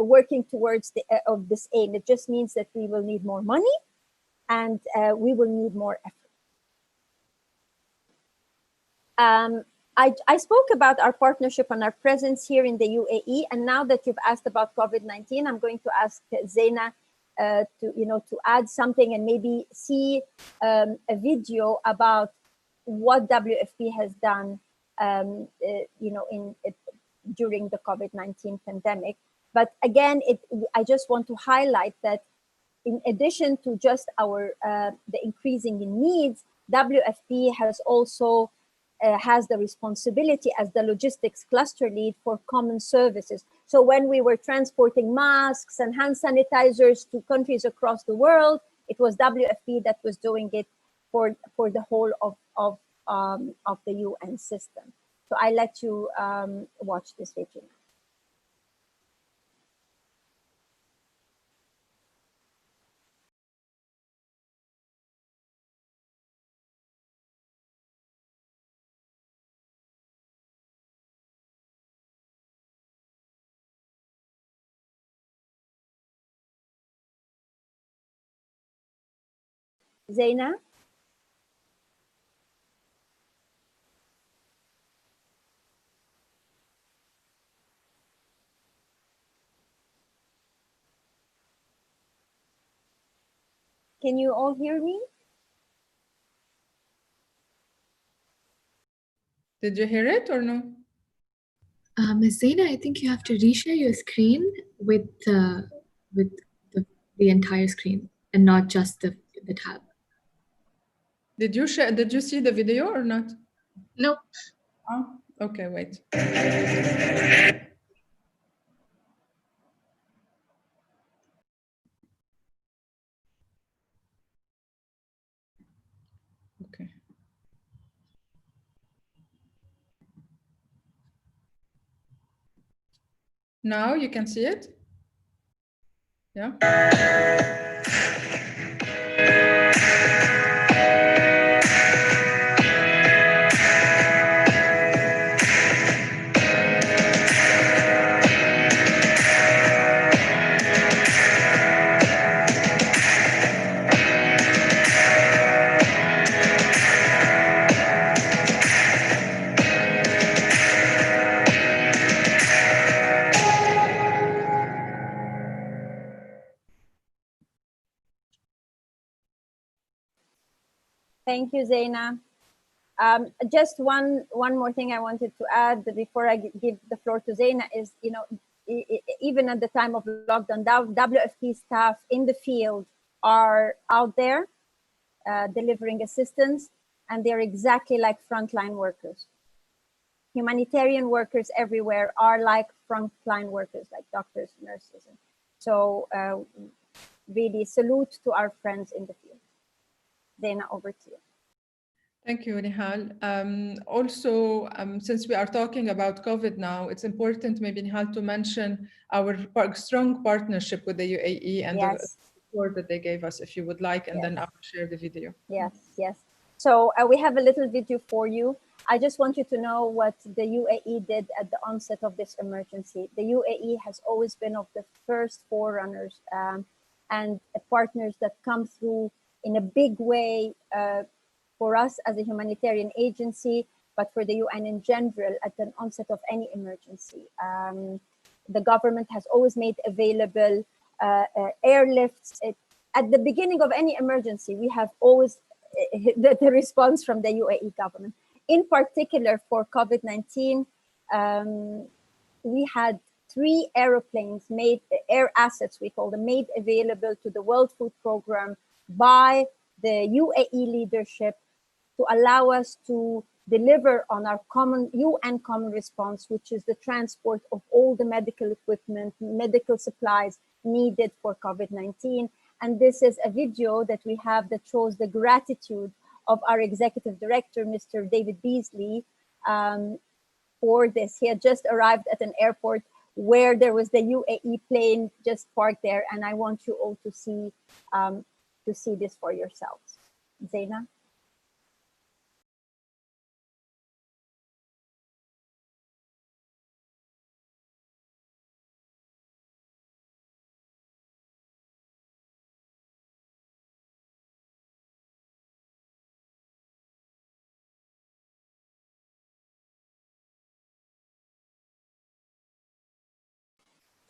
working towards of this aim. It just means that we will need more money, and we will need more effort. I spoke about our partnership and our presence here in the UAE, and now that you've asked about COVID-19, I'm going to ask Zeina to add something and maybe see a video about what WFP has done, during the COVID-19 pandemic. But again, I just want to highlight that in addition to just the increasing in needs, WFP has also has the responsibility as the logistics cluster lead for common services. So when we were transporting masks and hand sanitizers to countries across the world, it was WFP that was doing it for the whole of the UN system. So I let you watch this video. Zaina? Can you all hear me? Did you hear it or no? Ms. Zaina, I think you have to reshare your screen with the entire screen and not just the tab. Did you share? Did you see the video or not? Nope. Oh, okay, wait. Okay. Now you can see it? Yeah. Thank you, Zaina. Just one more thing I wanted to add before I give the floor to Zaina is, you know, even at the time of lockdown, WFP staff in the field are out there delivering assistance, and they're exactly like frontline workers. Humanitarian workers everywhere are like frontline workers, like doctors, nurses. So really salute to our friends in the field. Zaina, over to you. Thank you, Nihal. Also, since we are talking about COVID now, it's important maybe, Nihal, to mention our strong partnership with the UAE and the support that they gave us, if you would like, and then I'll share the video. Yes. So we have a little video for you. I just want you to know what the UAE did at the onset of this emergency. The UAE has always been of the first forerunners and partners that come through in a big way for us as a humanitarian agency, but for the UN in general at the onset of any emergency. The government has always made available airlifts. At the beginning of any emergency, we have always the response from the UAE government. In particular for COVID-19, we had 3 airplanes made, air assets, we call them, made available to the World Food Programme by the UAE leadership to allow us to deliver on our common UN common response, which is the transport of all the medical equipment, medical supplies needed for COVID-19. And this is a video that we have that shows the gratitude of our executive director, Mr. David Beasley, for this. He had just arrived at an airport where there was the UAE plane just parked there. And I want you all to see this for yourselves. Zaina?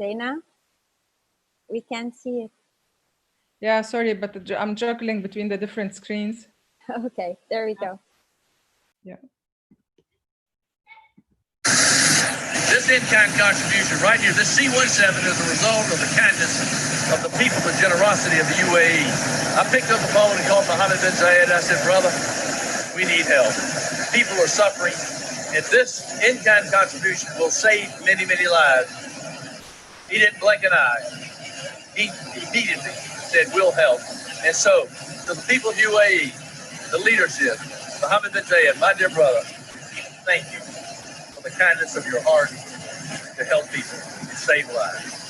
Zaina, we can't see it. Yeah, sorry, but I'm juggling between the different screens. Okay, there we go. Yeah. This this in-kind contribution right here, this C-17 is a result of the kindness of the people, the generosity of the UAE. I picked up the phone and called Mohammed bin Zayed. I said, brother, we need help. People are suffering, and this in-kind contribution will save many, many lives. He didn't blink an eye. He immediately said, we'll help. And so, to the people of UAE, the leadership, Mohammed bin Zayed, my dear brother, thank you for the kindness of your heart to help people and save lives.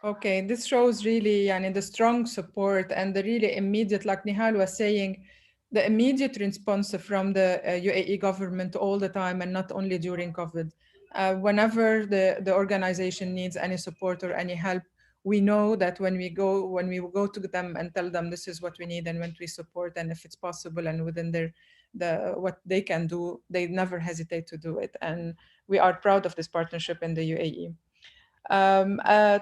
Okay, this shows really the strong support and the really immediate, like Nihal was saying, the immediate response from the UAE government all the time, and not only during COVID. Whenever the organization needs any support or any help, we know that when we go to them and tell them this is what we need and when we support, and if it's possible and within what they can do, they never hesitate to do it. And we are proud of this partnership in the UAE.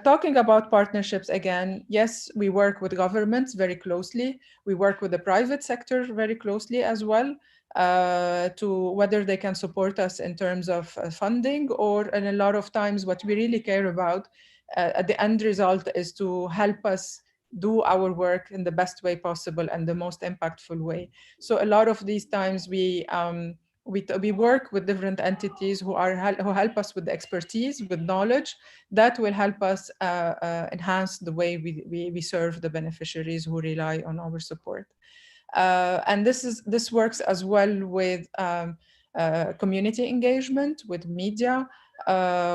Talking about partnerships again, yes, we work with governments very closely. We work with the private sector very closely as well, to whether they can support us in terms of funding, or in a lot of times what we really care about at the end result is to help us do our work in the best way possible and the most impactful way. So a lot of these times we work with different entities who help us with the expertise, with knowledge that will help us enhance the way we serve the beneficiaries who rely on our support. And this works as well with community engagement, with media,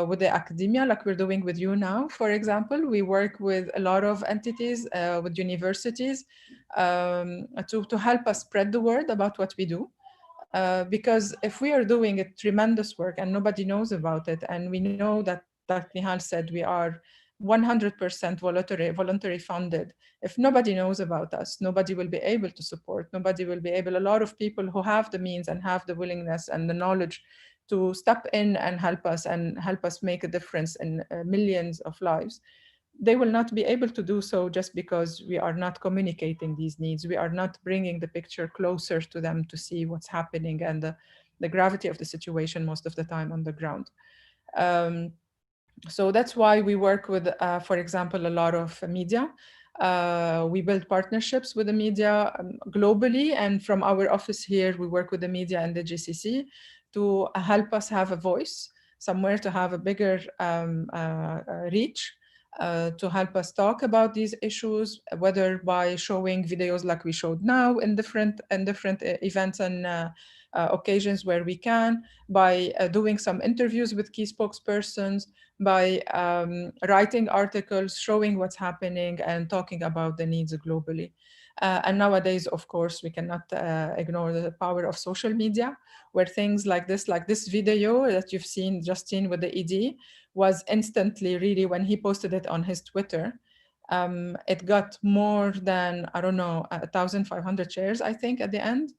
with the academia, like we're doing with you now. For example, we work with a lot of entities, with universities, to help us spread the word about what we do. Because if we are doing a tremendous work and nobody knows about it, and we know that, like Nihal said, we are 100% voluntary funded. If nobody knows about us, nobody will be able to support, nobody will be able, a lot of people who have the means and have the willingness and the knowledge to step in and help us make a difference in millions of lives, they will not be able to do so just because we are not communicating these needs. We are not bringing the picture closer to them to see what's happening and the gravity of the situation most of the time on the ground. So that's why we work with, for example, a lot of media. We build partnerships with the media globally, and from our office here, we work with the media and the GCC to help us have a voice somewhere, to have a bigger reach. To help us talk about these issues, whether by showing videos like we showed now in different events and occasions where we can, by doing some interviews with key spokespersons, by writing articles, showing what's happening and talking about the needs globally. And nowadays, of course, we cannot ignore the power of social media, where things like this video that you've just seen with the ED, was instantly, really, when he posted it on his Twitter, it got more than, 1,500 shares, I think, at the end.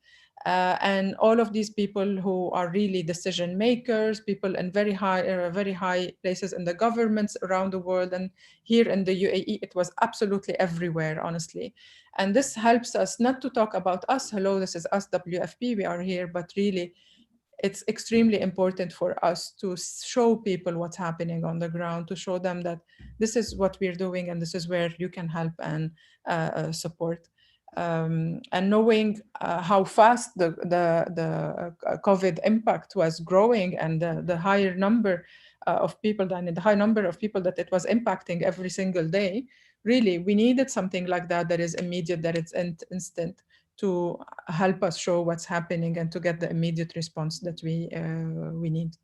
And all of these people who are really decision makers, people in very high places in the governments around the world, and here in the UAE, it was absolutely everywhere, honestly. And this helps us not to talk about us, hello, this is us, WFP, we are here, but really, it's extremely important for us to show people what's happening on the ground, to show them that this is what we're doing and this is where you can help and support. And knowing how fast the COVID impact was growing, and the higher number of people, the high number of people that it was impacting every single day, really, we needed something like that is immediate, that it's instant, to help us show what's happening and to get the immediate response that we need.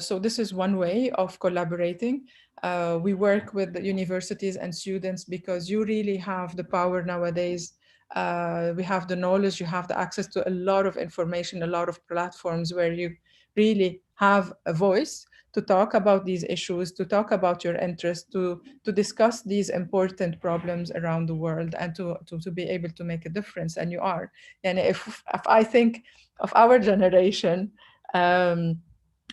So this is one way of collaborating. We work with the universities and students because you really have the power nowadays. We have the knowledge, you have the access to a lot of information, a lot of platforms where you really have a voice to talk about these issues, to talk about your interests, to discuss these important problems around the world, and to be able to make a difference. And you are. And if I think of our generation,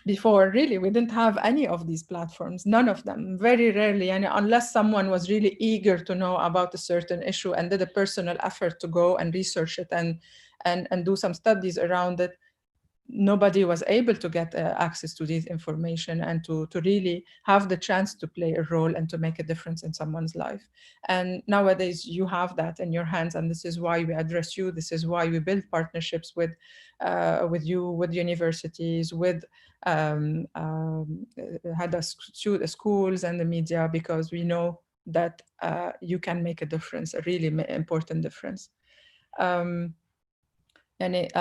before, really, we didn't have any of these platforms, none of them, very rarely, and unless someone was really eager to know about a certain issue and did a personal effort to go and research it and do some studies around it, nobody was able to get access to this information and to really have the chance to play a role and to make a difference in someone's life. And nowadays you have that in your hands, and this is why we address you. This is why we build partnerships with you, with universities, with schools and the media, because we know that you can make a difference, a really important difference. And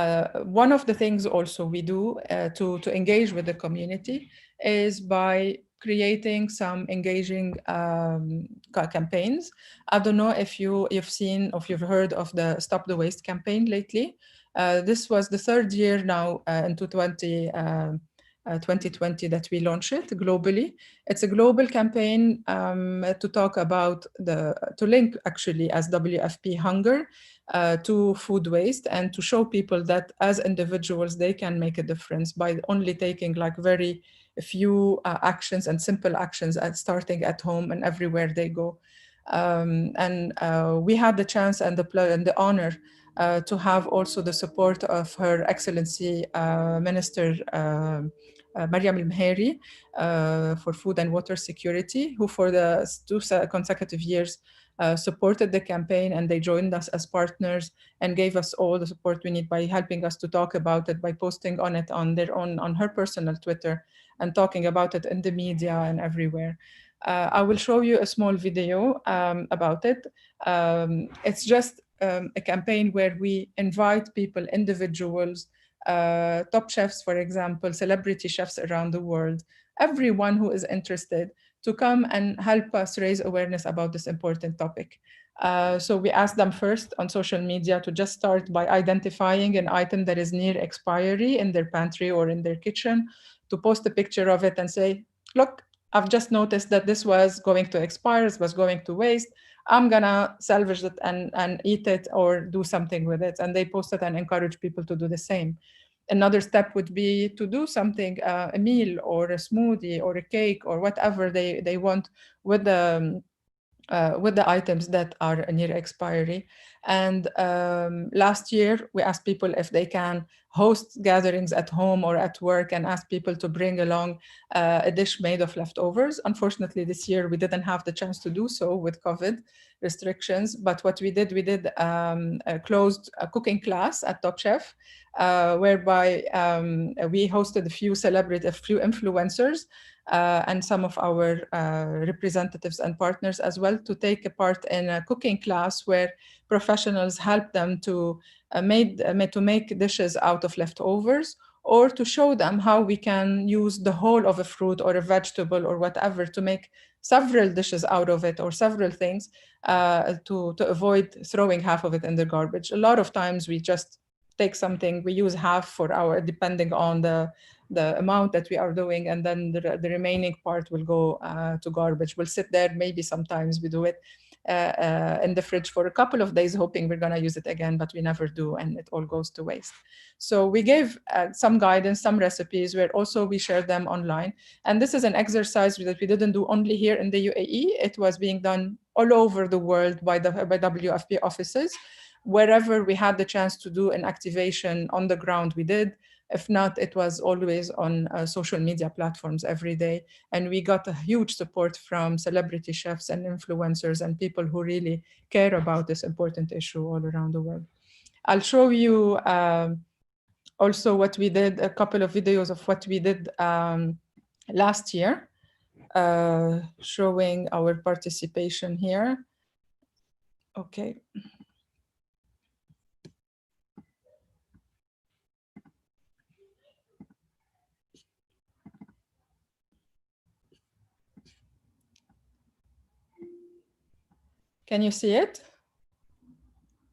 one of the things also we do to engage with the community is by creating some engaging campaigns. I don't know if you've seen or if you've heard of the Stop the Waste campaign lately. This was the third year now in 2020 that we launched it globally. It's a global campaign to talk about to link actually as WFP hunger to food waste, and to show people that as individuals they can make a difference by only taking like very few actions and simple actions at starting at home and everywhere they go. We had the chance and the honor to have also the support of Her Excellency Minister Mariam El-Meheri for Food and Water Security, who for the 2 consecutive years supported the campaign, and they joined us as partners and gave us all the support we need by helping us to talk about it, by posting on it on their own, on her personal Twitter, and talking about it in the media and everywhere. I will show you a small video about it. It's just a campaign where we invite people, individuals, top chefs, for example, celebrity chefs around the world, everyone who is interested, to come and help us raise awareness about this important topic. So we asked them first on social media to just start by identifying an item that is near expiry in their pantry or in their kitchen, to post a picture of it and say, look, I've just noticed that this was going to expire, it was going to waste. I'm gonna salvage it and eat it or do something with it. And they posted and encourage people to do the same. Another step would be to do something, a meal or a smoothie or a cake or whatever they want with the items that are near expiry. And last year, we asked people if they can host gatherings at home or at work, and asked people to bring along a dish made of leftovers. Unfortunately, this year, we didn't have the chance to do so with COVID restrictions. But what we did a closed cooking class at Top Chef, whereby we hosted a few influencers and some of our representatives and partners as well, to take a part in a cooking class where professionals help them to make dishes out of leftovers, or to show them how we can use the whole of a fruit or a vegetable or whatever to make several dishes out of it, or several things to avoid throwing half of it in the garbage. A lot of times we just take something, we use half for our, depending on the amount that we are doing, and then the remaining part will go to garbage. We'll sit there, maybe sometimes we do it in the fridge for a couple of days, hoping we're gonna use it again, but we never do, and it all goes to waste. So we gave some guidance, some recipes, where also we share them online. And this is an exercise that we didn't do only here in the UAE, it was being done all over the world by WFP offices. Wherever we had the chance to do an activation on the ground, we did. If not, it was always on social media platforms every day. And we got a huge support from celebrity chefs and influencers and people who really care about this important issue all around the world. I'll show you also what we did, a couple of videos of what we did last year, showing our participation here. Okay. Can you see it?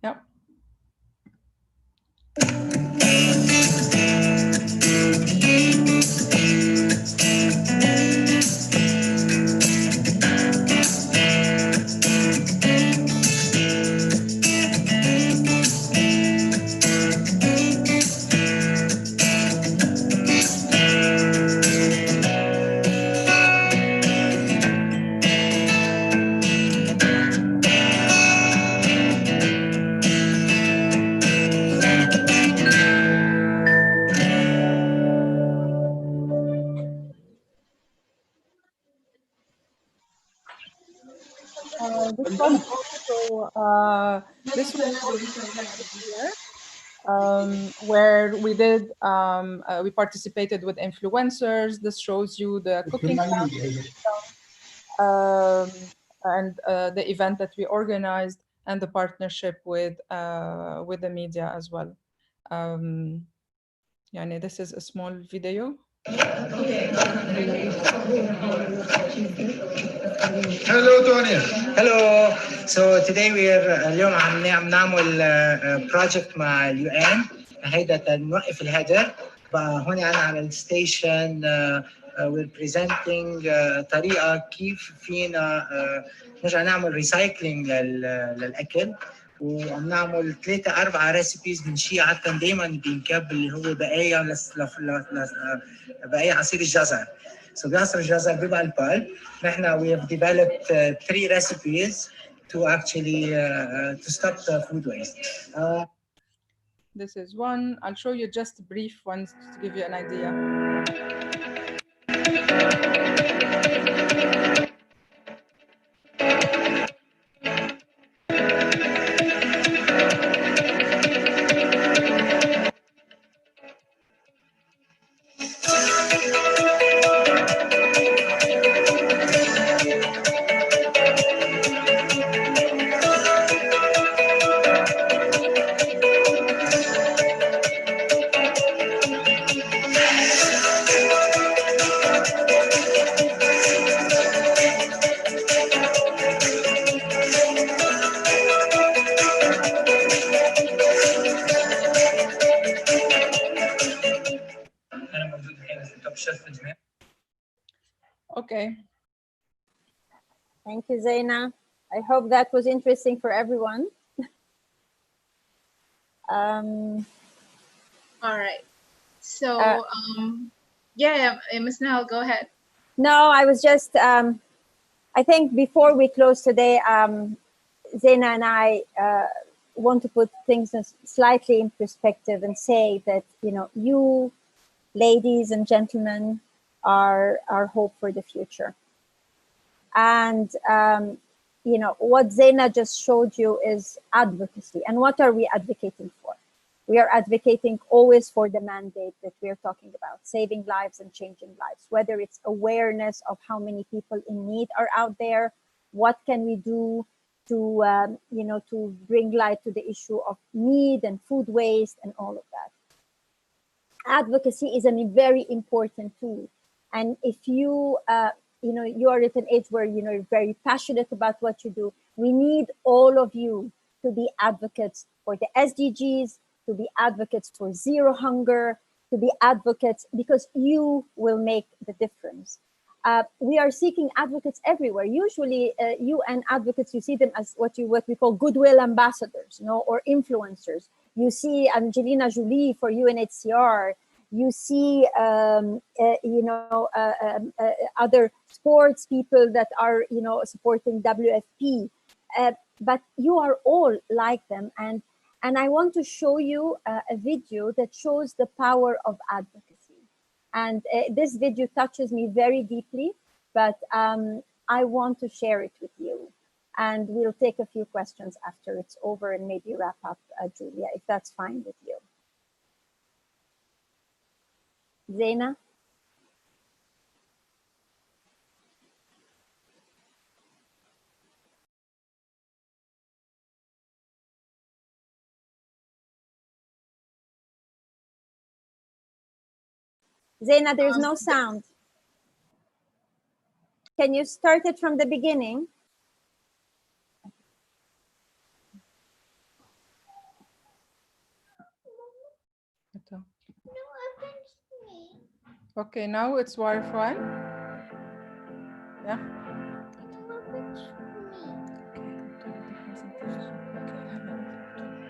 Yeah. this was here, where we did, we participated with influencers. This shows you the cooking and the event that we organized and the partnership with the media as well. Yani this is a small video. Hello Tony. Hello. So today we are اليوم عم نعمل project مع UN. هيدا نوقف الهدر. هون أنا على الستيشن we're presenting طريقة كيف فينا نرجع نعمل ريسايكلينج للأكل. وعم نعمل 3-4 ريسيبيز من شيء عادة دائما بينكب اللي هو بقايا بقايا عصير الجزر. So بعصير الجزر بيبقى البال. نحن we have developed 3 recipes to actually to stop the food waste. This is one. I'll show you just brief ones to give you an idea. Okay. Thank you, Zaina. I hope that was interesting for everyone. All right. So, yeah, Ms. Nahal, go ahead. No, I was just, I think before we close today, Zaina and I want to put things slightly in perspective and say that, you know, you ladies and gentlemen are our hope for the future. And, you know, what Zaina just showed you is advocacy. And what are we advocating for? We are advocating always for the mandate that we're talking about, saving lives and changing lives, whether it's awareness of how many people in need are out there, what can we do to, you know, to bring light to the issue of need and food waste and all of that. Advocacy is a very important tool. And if you, you know, you are at an age where, you know, you're very passionate about what you do, we need all of you to be advocates for the SDGs, to be advocates for zero hunger, to be advocates because you will make the difference. We are seeking advocates everywhere. Usually UN advocates, you see them as what we call goodwill ambassadors, you know, or influencers. You see Angelina Jolie for UNHCR. You see, you know, other sports people that are, you know, supporting WFP. But you are all like them. And I want to show you a video that shows the power of advocacy. And this video touches me very deeply, but I want to share it with you. And we'll take a few questions after it's over and maybe wrap up, Julia, if that's fine with you. Zaina? Zaina, there's no sound. Can you start it from the beginning? Okay, now it's Wi-Fi. Yeah.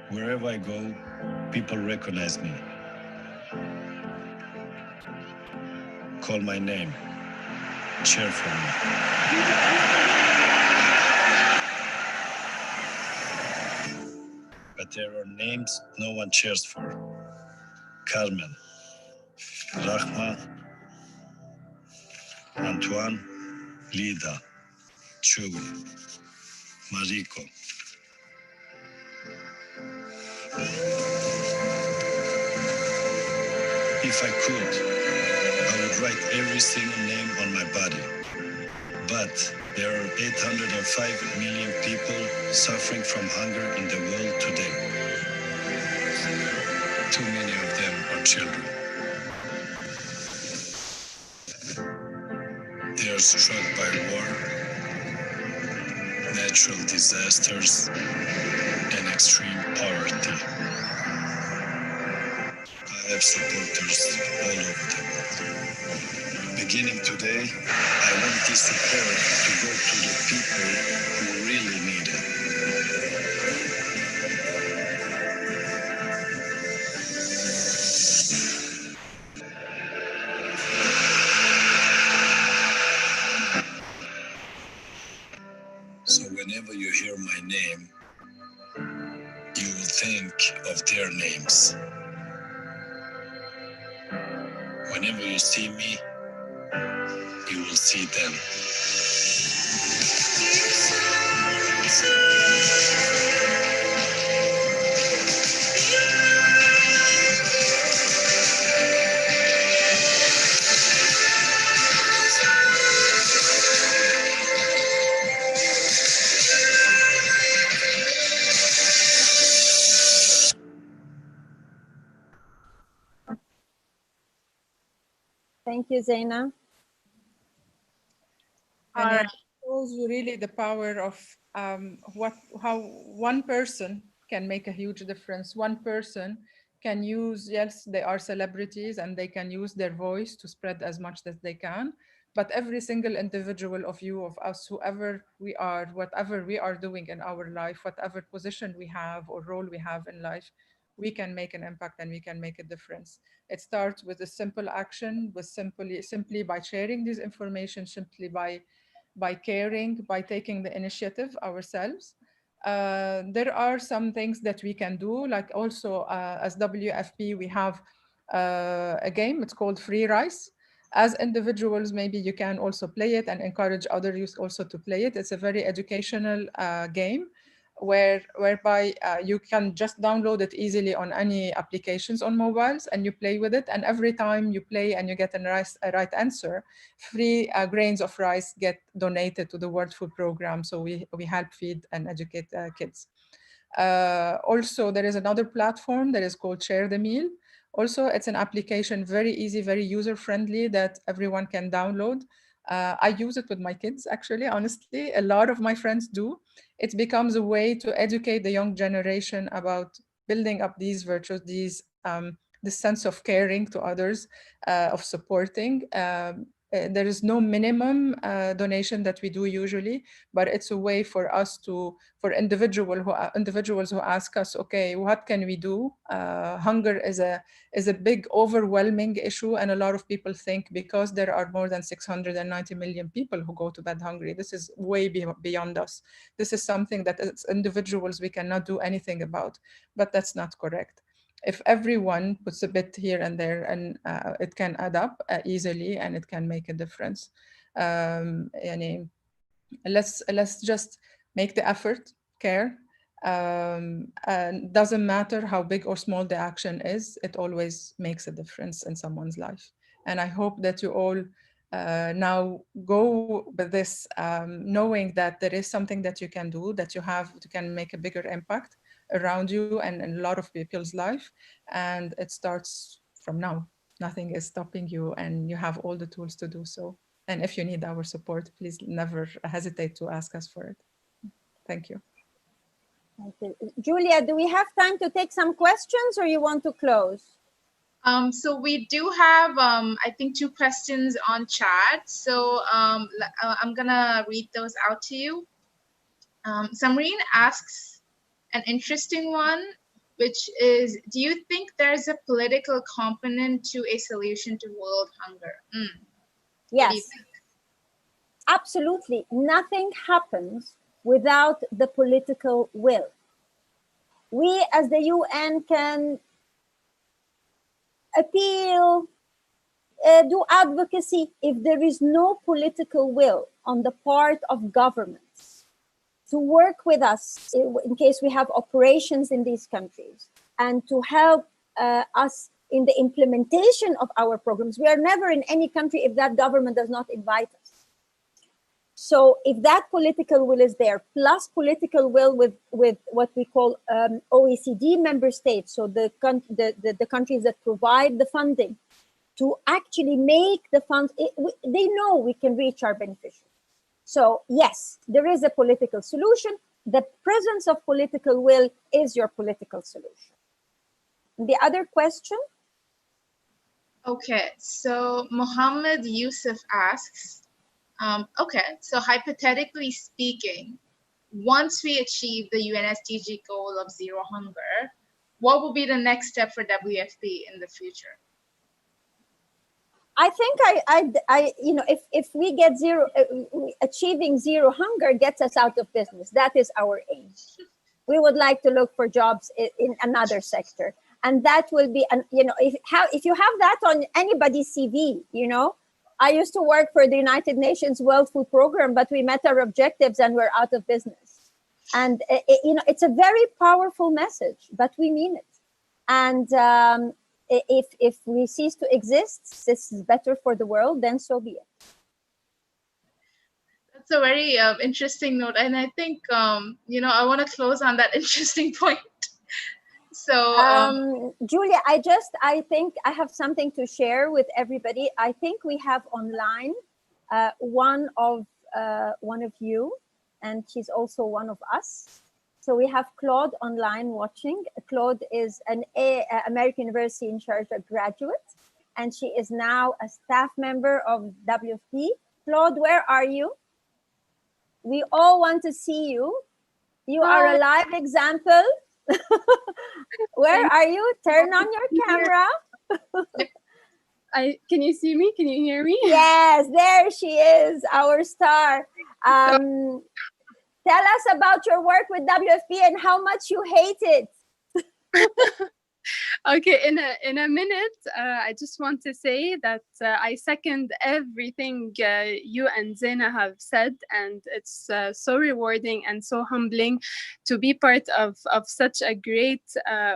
Wherever I go, people recognize me. Call my name. Cheer for me. But there are names no one cheers for. Carmen, Rahma, Antoine, Lida, Chewy, Mariko, If I could, I would write every single name on my body. But there are 805 million people suffering from hunger in the world today. Too many of them are children. They are struck by war, natural disasters, and extreme poverty. I have supporters all over the world. Beginning today, I want this support to go to the people who really need it. So whenever you hear my name, you will think of their names. Whenever you see me, you will see them. Thank you, Zaina. And it shows you really the power of how one person can make a huge difference. One person can use, yes, they are celebrities and they can use their voice to spread as much as they can. But every single individual of you, of us, whoever we are, whatever we are doing in our life, whatever position we have or role we have in life, we can make an impact and we can make a difference. It starts with a simple action, with simply by sharing this information, simply by caring, by taking the initiative ourselves. There are some things that we can do, like also as WFP, we have a game, it's called Free Rice. As individuals, maybe you can also play it and encourage others also to play it. It's a very educational game whereby you can just download it easily on any applications on mobiles and you play with it. And every time you play and you get a right answer, 3 grains of rice get donated to the World Food Program. So we help feed and educate kids. Also, there is another platform that is called Share the Meal. Also, it's an application, very easy, very user-friendly that everyone can download. I use it with my kids, actually, honestly. A lot of my friends do. It becomes a way to educate the young generation about building up these virtues, this sense of caring to others, of supporting. There is no minimum donation that we do usually, but it's a way for us for individuals who ask us, okay, what can we do? Hunger is a big, overwhelming issue, and a lot of people think because there are more than 690 million people who go to bed hungry, this is way beyond us. This is something that as individuals we cannot do anything about, but that's not correct. If everyone puts a bit here and there, and it can add up easily, and it can make a difference. Let's just make the effort, care. And doesn't matter how big or small the action is, it always makes a difference in someone's life. And I hope that you all now go with this, knowing that there is something that you can do, that you can make a bigger impact around you and in a lot of people's life. And it starts from now. Nothing is stopping you, and you have all the tools to do so. And if you need our support, please never hesitate to ask us for it. Thank you. Thank you. Julia, do we have time to take some questions, or you want to close? So we do have, I think, 2 questions on chat. So I'm gonna read those out to you. Samreen asks an interesting one, which is, do you think there's a political component to a solution to world hunger? Yes, absolutely. Nothing happens without the political will. We as the UN can appeal, do advocacy if there is no political will on the part of governments to work with us in case we have operations in these countries, and to help us in the implementation of our programs. We are never in any country if that government does not invite us. So if that political will is there, plus political will with what we call OECD member states, so the countries that provide the funding, to actually make the funds, they know we can reach our beneficiaries. So yes, there is a political solution. The presence of political will is your political solution. The other question? Okay, so Mohammed Yusuf asks, okay, so hypothetically speaking, once we achieve the UN SDG goal of zero hunger, what will be the next step for WFP in the future? I think if we get achieving zero hunger gets us out of business. That is our aim. We would like to look for jobs in another sector, and that will be, if you have that on anybody's CV, I used to work for the United Nations World Food Program, but we met our objectives and we're out of business. And it's a very powerful message, but we mean it. And if we cease to exist, this is better for the world, then so be it. That's a very interesting note. And I think, I want to close on that interesting point. So, Julia, I think I have something to share with everybody. I think we have online one of you, and she's also one of us. So we have Claude online watching. Claude is an American University in Charter graduate, and she is now a staff member of WFP. Claude, where are you? We all want to see you. You are a live example. Where are you? Turn on your camera. Can you see me? Can you hear me? Yes, there she is, our star. Tell us about your work with WFP and how much you hate it. Okay, in a minute, I just want to say that I second everything you and Zena have said, and it's so rewarding and so humbling to be part of such a great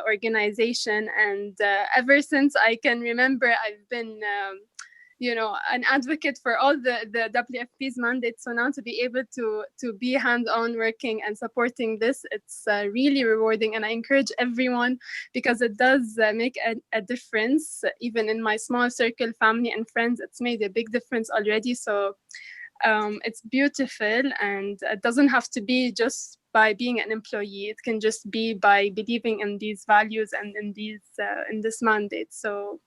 organization. And ever since I can remember, I've been an advocate for all the WFP's mandates. So now to be able to be hands-on working and supporting this, it's really rewarding. And I encourage everyone, because it does make a difference. Even in my small circle, family and friends, it's made a big difference already. So it's beautiful, and it doesn't have to be just by being an employee. It can just be by believing in these values and in this mandate. So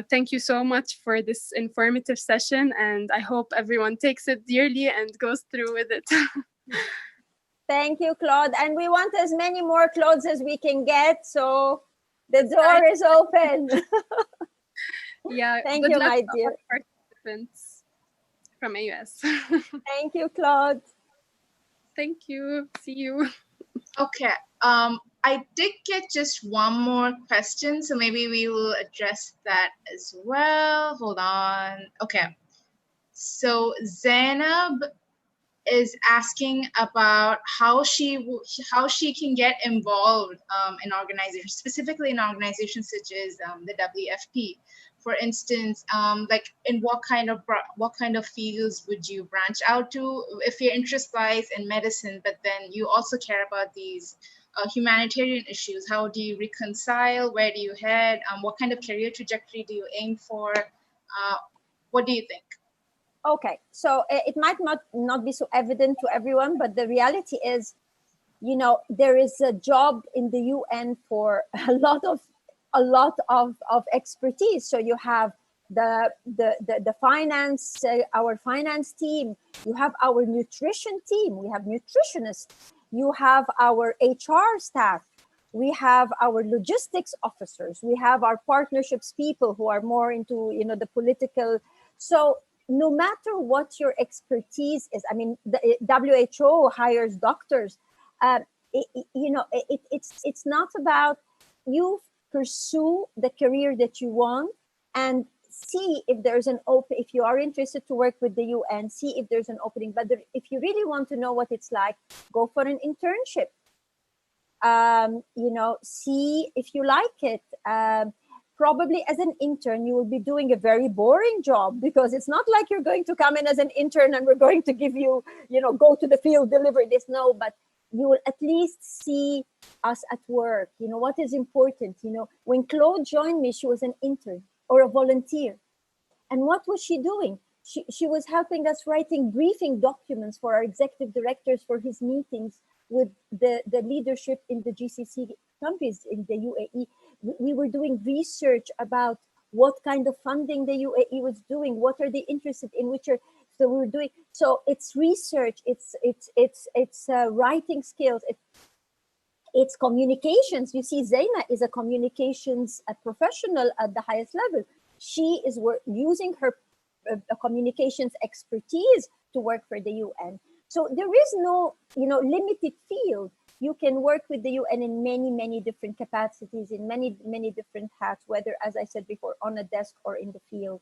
thank you so much for this informative session, and I hope everyone takes it dearly and goes through with it. Thank you, Claude. And we want as many more Claudes as we can get, so the door is open. Yeah. Thank you, my dear. Participants from AUS. Thank you, Claude. Thank you. See you. Okay. I did get just one more question, so maybe we will address that as well. Hold on. Okay. So Zainab is asking about how she can get involved in organizations, specifically in organizations such as the WFP. For instance, like in what kind of fields would you branch out to if your interest lies in medicine, but then you also care about these humanitarian issues? How do you reconcile? Where do you head? What kind of career trajectory do you aim for? What do you think? Okay, so it might not be so evident to everyone, but the reality is, there is a job in the UN for a lot of expertise. So you have the finance, our finance team. You have our nutrition team. We have nutritionists. You have our HR staff. We have our logistics officers. We have our partnerships people who are more into the political. So no matter what your expertise is, I mean, the WHO hires doctors. It's not about you pursue the career that you want and see if there's an open. If you are interested to work with the UN, see if there's an opening. But if you really want to know what it's like, go for an internship. you know, see if you like it. Probably as an intern, you will be doing a very boring job, because it's not like you're going to come in as an intern and we're going to give you, you know, go to the field, deliver this. No, but you will at least see us at work. You know, what is important, you know, when Claude joined me, she was an intern or a volunteer. And what was she doing? She was helping us writing briefing documents for our executive directors for his meetings with the leadership in the GCC countries in the UAE. We were doing research about what kind of funding the UAE was doing, what are they interested in, so we were doing. So it's research, it's writing skills, it's communications. You see, Zaina is a communications professional at the highest level. She is using her communications expertise to work for the UN. So there is no, you know, limited field. You can work with the UN in many, many different capacities, in many, many different hats, whether, as I said before, on a desk or in the field.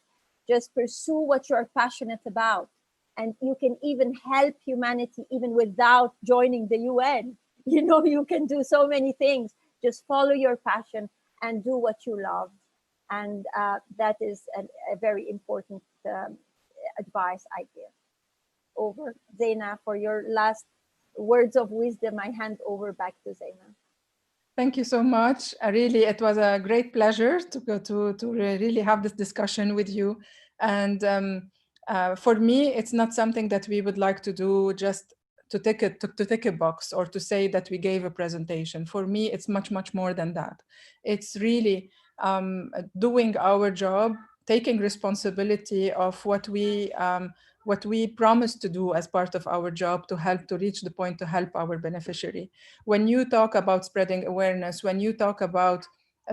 Just pursue what you're passionate about. And you can even help humanity even without joining the UN. You know, you can do so many things. Just follow your passion and do what you love. And that is a very important advice I give. Over, Zaina, for your last words of wisdom. I hand over back to Zaina. Thank you so much. Really, it was a great pleasure to really have this discussion with you. And for me, it's not something that we would like to do just to tick a box or to say that we gave a presentation. For me, it's much, much more than that. It's really doing our job, taking responsibility of what we promised to do as part of our job to help to reach the point to help our beneficiary. When you talk about spreading awareness, when you talk about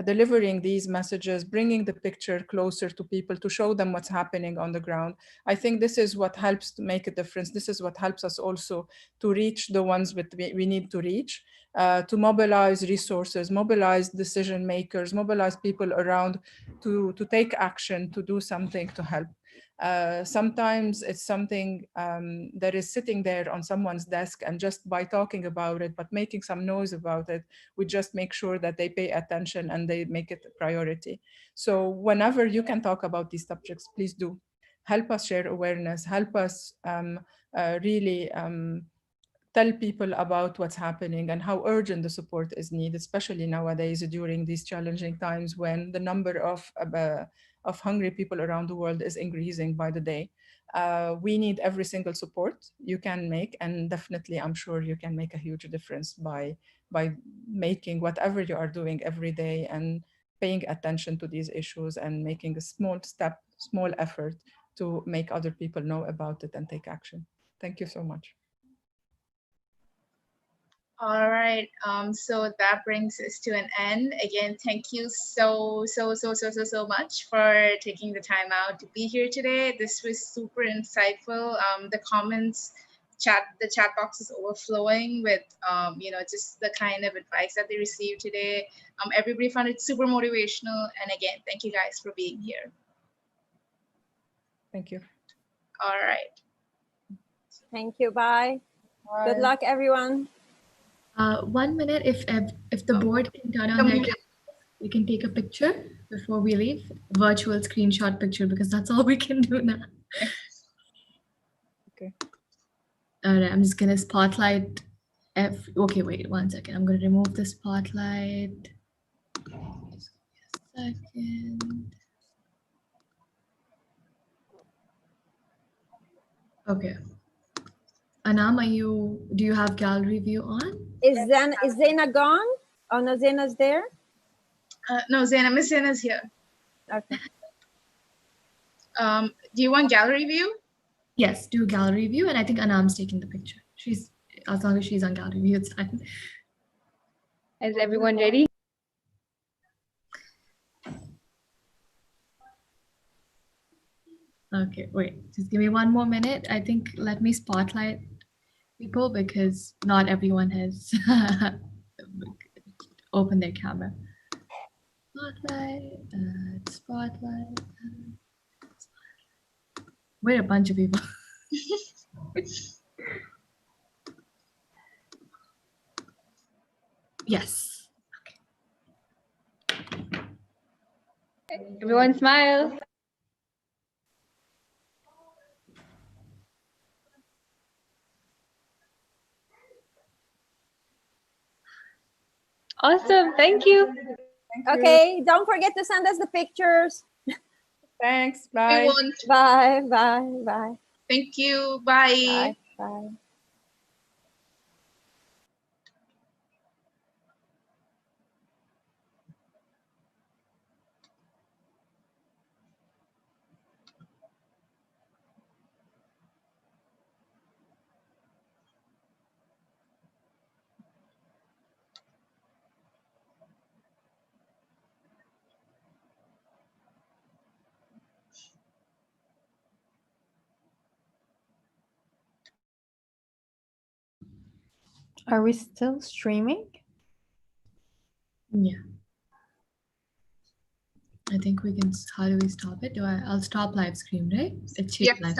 delivering these messages, bringing the picture closer to people to show them what's happening on the ground, I think this is what helps to make a difference. This is what helps us also to reach the ones that we need to reach, to mobilize resources, mobilize decision makers, mobilize people around to take action, to do something to help. Sometimes it's something that is sitting there on someone's desk, and just by talking about it, but making some noise about it, we just make sure that they pay attention and they make it a priority. So whenever you can talk about these subjects, please do. Help us share awareness, help us really tell people about what's happening and how urgent the support is needed, especially nowadays during these challenging times when the number of hungry people around the world is increasing by the day. We need every single support you can make, and definitely I'm sure you can make a huge difference by making whatever you are doing every day and paying attention to these issues and making a small step, small effort to make other people know about it and take action. Thank you so much. All right, so that brings us to an end. Again, thank you so much for taking the time out to be here today. This was super insightful. The chat box is overflowing with you know, just the kind of advice that they received today. Everybody found it super motivational. And again, thank you guys for being here. Thank you. All right. Thank you. Bye. Bye. Good luck, everyone. 1 minute, if the board can turn on their camera, we can take a picture before we leave. Virtual screenshot picture, because that's all we can do now. Okay. All right, I'm just gonna spotlight. Okay, wait 1 second. I'm gonna remove the spotlight. Just give me a second. Okay. Anam, do you have gallery view on? Is Zaina gone? Oh no, Zaina's there? No, Zaina, Miss Zaina's here. Okay. Do you want gallery view? Yes, do gallery view, and I think Anam's taking the picture. As long as she's on gallery view, it's fine. Is everyone ready? Okay, wait, just give me 1 more minute. I think let me spotlight people because not everyone has opened their camera. Spotlight. We're a bunch of people. Yes. Everyone smile. Awesome. Thank you. Okay, don't forget to send us the pictures. Thanks. We Bye. won't. Bye, bye, bye, Thank you. Bye. bye, bye. Are we still streaming? Yeah. I think we can. How do we stop it? I'll stop live stream, right? It should Yes. live